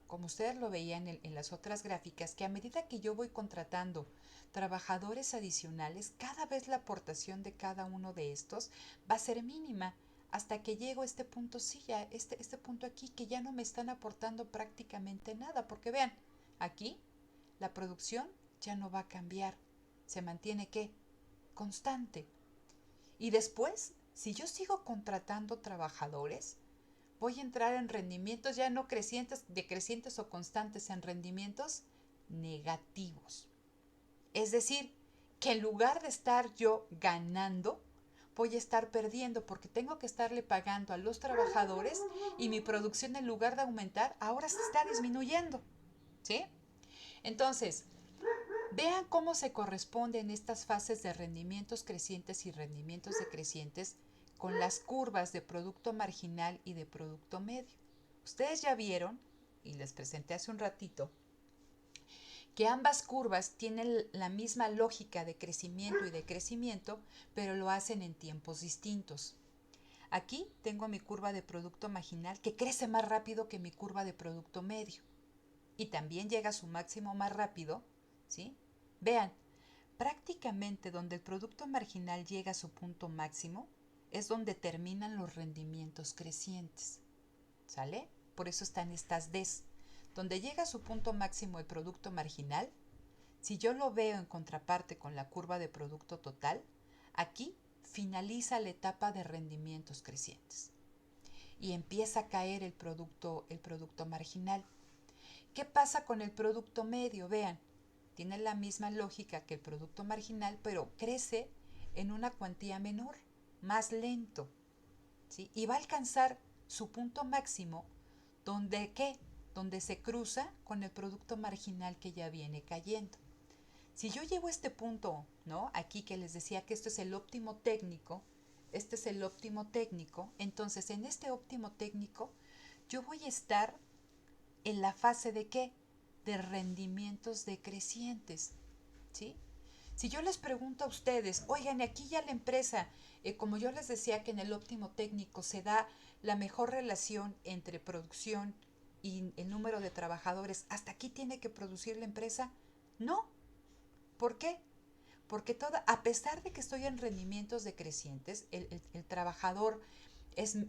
como ustedes lo veían en las otras gráficas, que a medida que yo voy contratando trabajadores adicionales, cada vez la aportación de cada uno de estos va a ser mínima, hasta que llego a este punto, sí, ya, este punto aquí, que ya no me están aportando prácticamente nada, porque vean, aquí la producción ya no va a cambiar, se mantiene ¿qué? Constante. Y después, si yo sigo contratando trabajadores, voy a entrar en rendimientos ya no crecientes, decrecientes o constantes, en rendimientos negativos. Es decir, que en lugar de estar yo ganando, voy a estar perdiendo porque tengo que estarle pagando a los trabajadores y mi producción, en lugar de aumentar, ahora se está disminuyendo. ¿Sí? Entonces, vean cómo se corresponden estas fases de rendimientos crecientes y rendimientos decrecientes con las curvas de producto marginal y de producto medio. Ustedes ya vieron, y les presenté hace un ratito, que ambas curvas tienen la misma lógica de crecimiento y decrecimiento, pero lo hacen en tiempos distintos. Aquí tengo mi curva de producto marginal que crece más rápido que mi curva de producto medio y también llega a su máximo más rápido, ¿sí? Vean, prácticamente donde el producto marginal llega a su punto máximo es donde terminan los rendimientos crecientes, ¿sale? Por eso están estas Ds. Donde llega a su punto máximo el producto marginal, si yo lo veo en contraparte con la curva de producto total, aquí finaliza la etapa de rendimientos crecientes y empieza a caer el producto marginal. ¿Qué pasa con el producto medio? Vean, tiene la misma lógica que el producto marginal, pero crece en una cuantía menor, más lento, ¿sí? Y va a alcanzar su punto máximo donde ¿qué? Donde se cruza con el producto marginal que ya viene cayendo. Si yo llego a este punto, ¿no? Aquí que les decía que esto es el óptimo técnico, este es el óptimo técnico, entonces en este óptimo técnico yo voy a estar en la fase de ¿qué? De rendimientos decrecientes, ¿sí? Si yo les pregunto a ustedes, oigan, aquí ya la empresa, como yo les decía que en el óptimo técnico se da la mejor relación entre producción y el número de trabajadores, ¿hasta aquí tiene que producir la empresa? No. ¿Por qué? Porque a pesar de que estoy en rendimientos decrecientes, el trabajador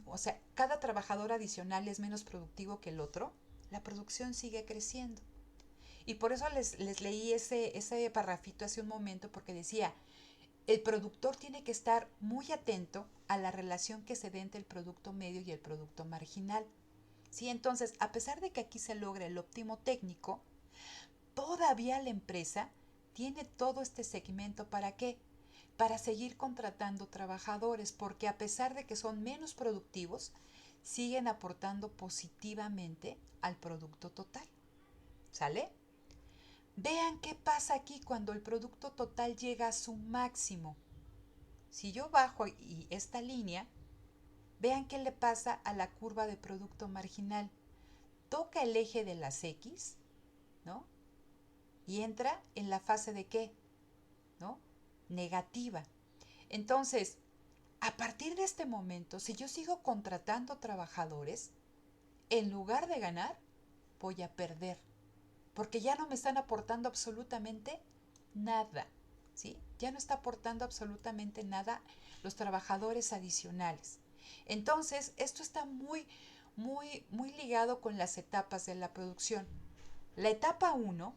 o sea, cada trabajador adicional es menos productivo que el otro, la producción sigue creciendo. Y por eso les leí ese parrafito hace un momento, porque decía, el productor tiene que estar muy atento a la relación que se dé entre el producto medio y el producto marginal. ¿Sí? Entonces, a pesar de que aquí se logra el óptimo técnico, todavía la empresa tiene todo este segmento. ¿Para qué? Para seguir contratando trabajadores, porque a pesar de que son menos productivos, siguen aportando positivamente al producto total. ¿Sale? Vean qué pasa aquí cuando el producto total llega a su máximo. Si yo bajo y esta línea, vean qué le pasa a la curva de producto marginal. Toca el eje de las X, ¿no? Y entra en la fase de ¿qué? ¿No? Negativa. Entonces, a partir de este momento, si yo sigo contratando trabajadores, en lugar de ganar, voy a perder, porque ya no me están aportando absolutamente nada, ¿sí? Ya no está aportando absolutamente nada los trabajadores adicionales. Entonces, esto está muy, muy ligado con las etapas de la producción. La etapa 1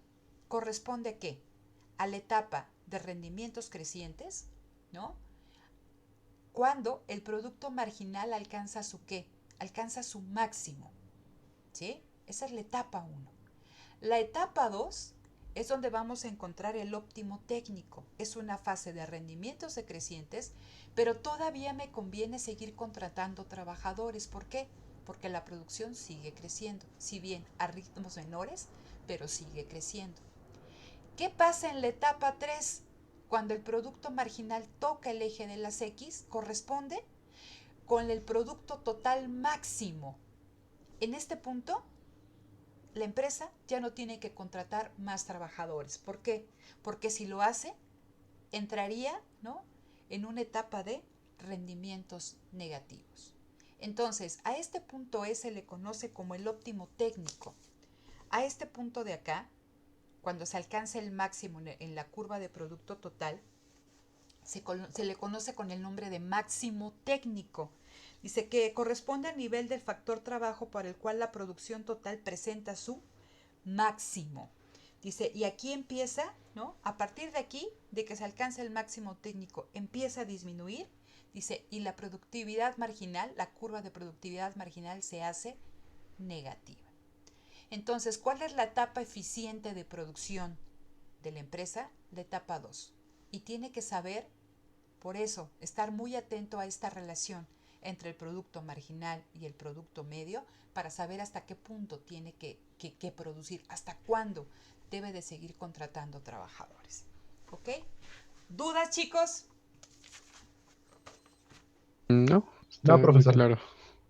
corresponde a qué? A la etapa de rendimientos crecientes, ¿no? Cuando el producto marginal alcanza su qué? Alcanza su máximo, ¿sí? Esa es la etapa 1. La etapa 2 es donde vamos a encontrar el óptimo técnico. Es una fase de rendimientos decrecientes, pero todavía me conviene seguir contratando trabajadores. ¿Por qué? Porque la producción sigue creciendo, si bien a ritmos menores, pero sigue creciendo. ¿Qué pasa en la etapa 3? Cuando el producto marginal toca el eje de las X, corresponde con el producto total máximo. En este punto, la empresa ya no tiene que contratar más trabajadores. ¿Por qué? Porque si lo hace, entraría, ¿no?, en una etapa de rendimientos negativos. Entonces, a este punto se le conoce como el óptimo técnico. A este punto de acá, cuando se alcanza el máximo en la curva de producto total, se le conoce con el nombre de máximo técnico. Dice que corresponde al nivel del factor trabajo para el cual la producción total presenta su máximo. Dice, y aquí empieza, ¿no? A partir de aquí, de que se alcanza el máximo técnico, empieza a disminuir. Dice, y la productividad marginal, la curva de productividad marginal se hace negativa. Entonces, ¿cuál es la etapa eficiente de producción de la empresa? La etapa 2. Y tiene que saber, por eso, estar muy atento a esta relación entre el producto marginal y el producto medio para saber hasta qué punto tiene que producir, hasta cuándo debe de seguir contratando trabajadores. ¿Ok? ¿Dudas, chicos? No, está No, profesor. claro.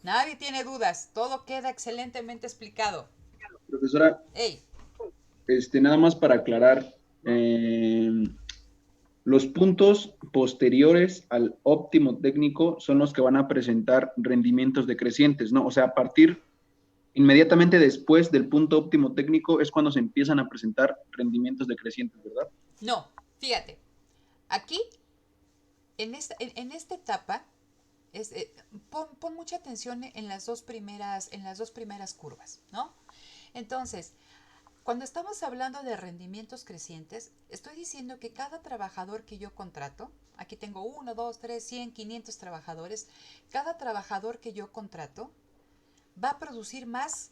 Nadie tiene dudas. Todo queda excelentemente explicado. Profesora, ¡Ey! nada más para aclarar, los puntos posteriores al óptimo técnico son los que van a presentar rendimientos decrecientes, ¿no? O sea, a partir inmediatamente después del punto óptimo técnico es cuando se empiezan a presentar rendimientos decrecientes, ¿verdad? No, fíjate. Aquí, en esta etapa, pon mucha atención en las dos primeras curvas, ¿no? Entonces, cuando estamos hablando de rendimientos crecientes, estoy diciendo que cada trabajador que yo contrato, aquí tengo 1, 2, 3, 100, 500 trabajadores, cada trabajador que yo contrato va a producir más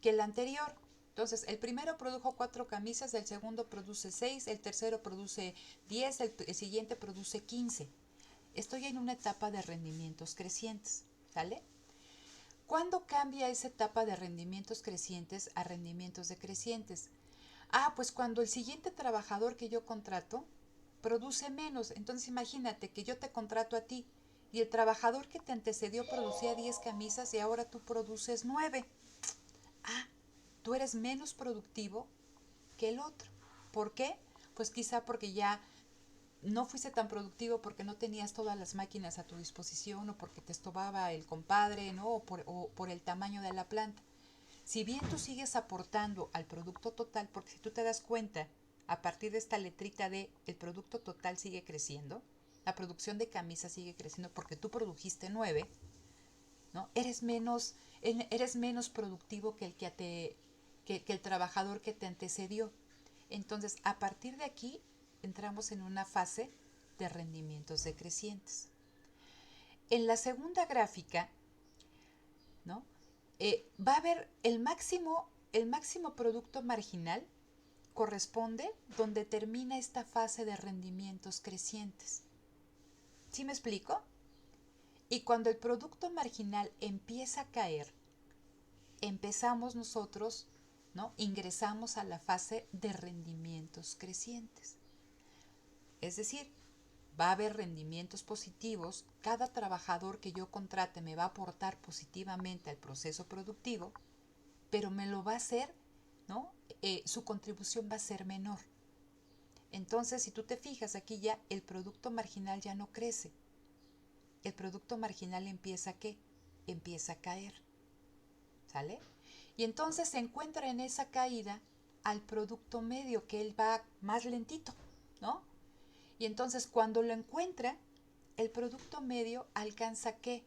que el anterior. Entonces, el primero produjo 4 camisas, el segundo produce 6, el tercero produce 10, el siguiente produce 15. Estoy en una etapa de rendimientos crecientes, ¿sale? ¿Cuándo cambia esa etapa de rendimientos crecientes a rendimientos decrecientes? Pues cuando el siguiente trabajador que yo contrato produce menos. Entonces imagínate que yo te contrato a ti y el trabajador que te antecedió producía 10 camisas y ahora tú produces 9. Tú eres menos productivo que el otro. ¿Por qué? Pues quizá porque ya no fuiste tan productivo porque no tenías todas las máquinas a tu disposición o porque te estorbaba el compadre, ¿no? O por el tamaño de la planta. Si bien tú sigues aportando al producto total, porque si tú te das cuenta, a partir de esta letrita D, el producto total sigue creciendo, la producción de camisas sigue creciendo porque tú produjiste 9, ¿no? Eres menos productivo que el trabajador que te antecedió. Entonces, a partir de aquí, entramos en una fase de rendimientos decrecientes. En la segunda gráfica, ¿no? Va a haber el máximo producto marginal corresponde donde termina esta fase de rendimientos crecientes. ¿Sí me explico? Y cuando el producto marginal empieza a caer, empezamos nosotros, ¿no? Ingresamos a la fase de rendimientos crecientes. Es decir, va a haber rendimientos positivos, cada trabajador que yo contrate me va a aportar positivamente al proceso productivo, pero me lo va a hacer, ¿no? Su contribución va a ser menor. Entonces, si tú te fijas aquí ya, el producto marginal ya no crece. El producto marginal empieza ¿qué? Empieza a caer. ¿Sale? Y entonces se encuentra en esa caída al producto medio, que él va más lentito, ¿no? Y entonces cuando lo encuentra, el producto medio alcanza ¿qué?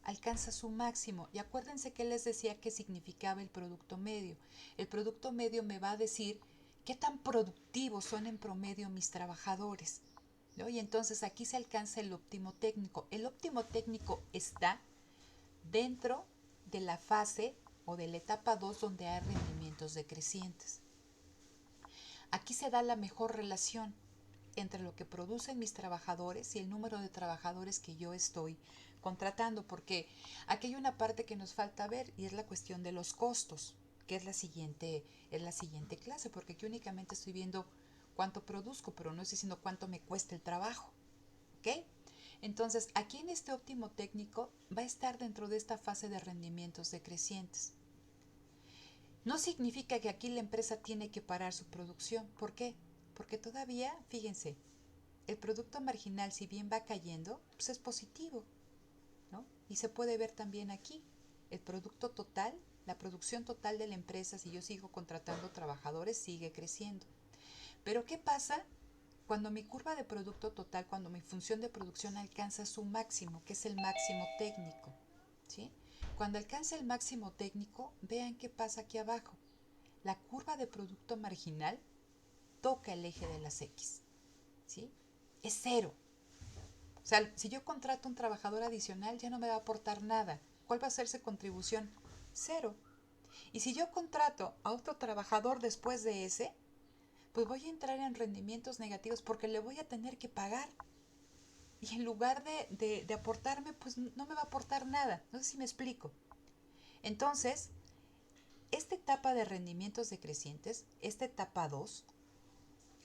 alcanza su máximo. Y acuérdense que les decía que significaba el producto medio. El producto medio me va a decir qué tan productivos son en promedio mis trabajadores, ¿no? Y entonces aquí se alcanza el óptimo técnico. El óptimo técnico está dentro de la fase o de la etapa 2 donde hay rendimientos decrecientes. Aquí se da la mejor relación entre lo que producen mis trabajadores y el número de trabajadores que yo estoy contratando, porque aquí hay una parte que nos falta ver y es la cuestión de los costos, que es la siguiente clase, porque aquí únicamente estoy viendo cuánto produzco, pero no estoy diciendo cuánto me cuesta el trabajo, ¿ok? Entonces, aquí en este óptimo técnico va a estar dentro de esta fase de rendimientos decrecientes. No significa que aquí la empresa tiene que parar su producción. ¿Por qué? Porque todavía, fíjense, el producto marginal, si bien va cayendo, pues es positivo, ¿no? Y se puede ver también aquí. El producto total, la producción total de la empresa, si yo sigo contratando trabajadores, sigue creciendo. Pero ¿qué pasa cuando mi curva de producto total, cuando mi función de producción alcanza su máximo, que es el máximo técnico? ¿Sí? Cuando alcanza el máximo técnico, vean qué pasa aquí abajo. La curva de producto marginal toca el eje de las X, ¿sí? Es cero. O sea, si yo contrato un trabajador adicional, ya no me va a aportar nada. ¿Cuál va a ser su contribución? Cero. Y si yo contrato a otro trabajador después de ese, pues voy a entrar en rendimientos negativos porque le voy a tener que pagar. Y en lugar de aportarme, pues no me va a aportar nada. No sé si me explico. Entonces, esta etapa de rendimientos decrecientes, esta etapa 2,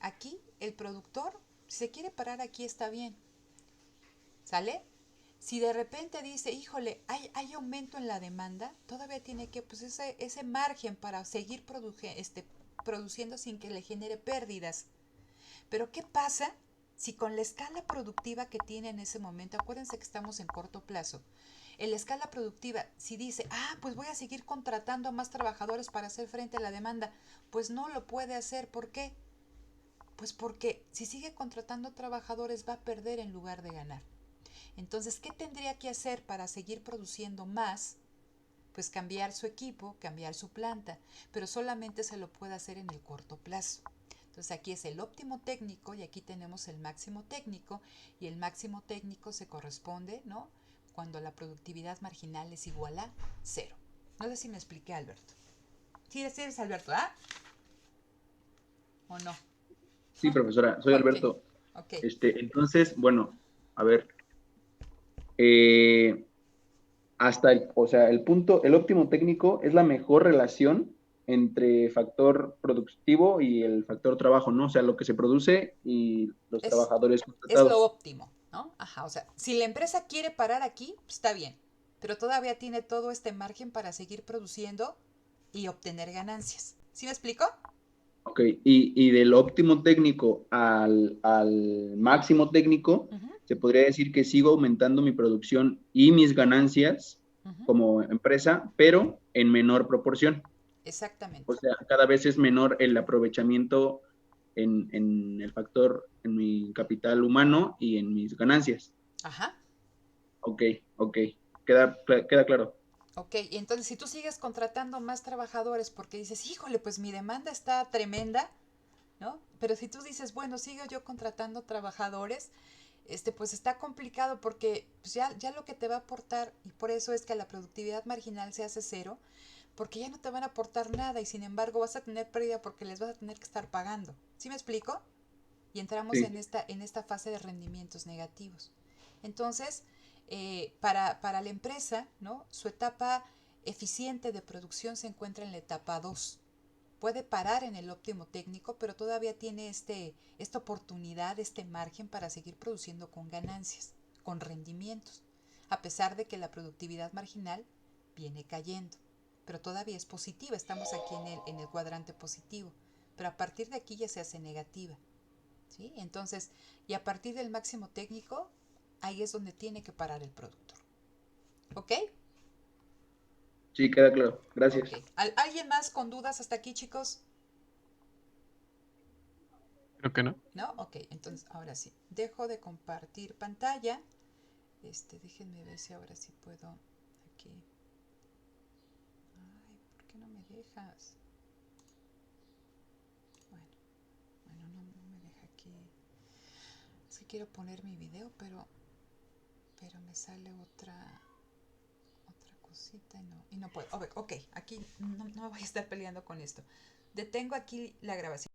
aquí el productor, si se quiere parar aquí está bien, ¿sale? Si de repente dice, híjole, hay aumento en la demanda, todavía tiene que, pues ese margen para seguir produciendo sin que le genere pérdidas. Pero ¿qué pasa si con la escala productiva que tiene en ese momento, acuérdense que estamos en corto plazo, en la escala productiva, si dice, pues voy a seguir contratando a más trabajadores para hacer frente a la demanda, pues no lo puede hacer. ¿Por qué? Pues porque si sigue contratando trabajadores va a perder en lugar de ganar. Entonces, ¿qué tendría que hacer para seguir produciendo más? Pues cambiar su equipo, cambiar su planta, pero solamente se lo puede hacer en el corto plazo. Entonces aquí es el óptimo técnico y aquí tenemos el máximo técnico y el máximo técnico se corresponde, ¿no? Cuando la productividad marginal es igual a cero. No sé si me expliqué, Alberto. ¿Sí eres Alberto, ¿o no? Sí, profesora, soy Ok, Alberto. ok. Entonces, bueno, a ver, hasta el punto, el óptimo técnico es la mejor relación entre factor productivo y el factor trabajo, ¿no? O sea, lo que se produce y los Es, trabajadores es lo contratados. óptimo, ¿no? Ajá, o sea, si la empresa quiere parar aquí, pues está bien, pero todavía tiene todo este margen para seguir produciendo y obtener ganancias. ¿Sí me explico? Ok, y del óptimo técnico al máximo técnico, Ujú, se podría decir que sigo aumentando mi producción y mis ganancias ujú, como empresa, pero en menor proporción. O exactamente. sea, cada vez es menor el aprovechamiento en el factor, en mi capital humano y en mis ganancias. Ajá. Ok, ok, queda claro. Ok, y entonces si tú sigues contratando más trabajadores porque dices, híjole, pues mi demanda está tremenda, ¿no? Pero si tú dices, bueno, sigo yo contratando trabajadores, pues está complicado porque pues ya lo que te va a aportar, y por eso es que la productividad marginal se hace cero, porque ya no te van a aportar nada y sin embargo vas a tener pérdida porque les vas a tener que estar pagando. ¿Sí me explico? Y entramos Sí, en esta fase de rendimientos negativos. Entonces, para la empresa, ¿no? Su etapa eficiente de producción se encuentra en la etapa 2. Puede parar en el óptimo técnico, pero todavía tiene esta oportunidad, este margen para seguir produciendo con ganancias, con rendimientos, a pesar de que la productividad marginal viene cayendo. Pero todavía es positiva, estamos aquí en el cuadrante positivo, pero a partir de aquí ya se hace negativa. ¿Sí? Entonces, y a partir del máximo técnico, ahí es donde tiene que parar el productor. ¿Ok? sí, queda claro. Gracias. Ok. ¿Alguien más con dudas hasta aquí, chicos? Creo que no. ¿No? Ok, entonces ahora sí. Dejo de compartir pantalla. Déjenme ver si ahora sí puedo aquí. Ay, ¿por qué no me dejas? Bueno, no me deja aquí. Es que quiero poner mi video, pero me sale otra cosita y no puedo. Ok, aquí no voy a estar peleando con esto. Detengo aquí la grabación.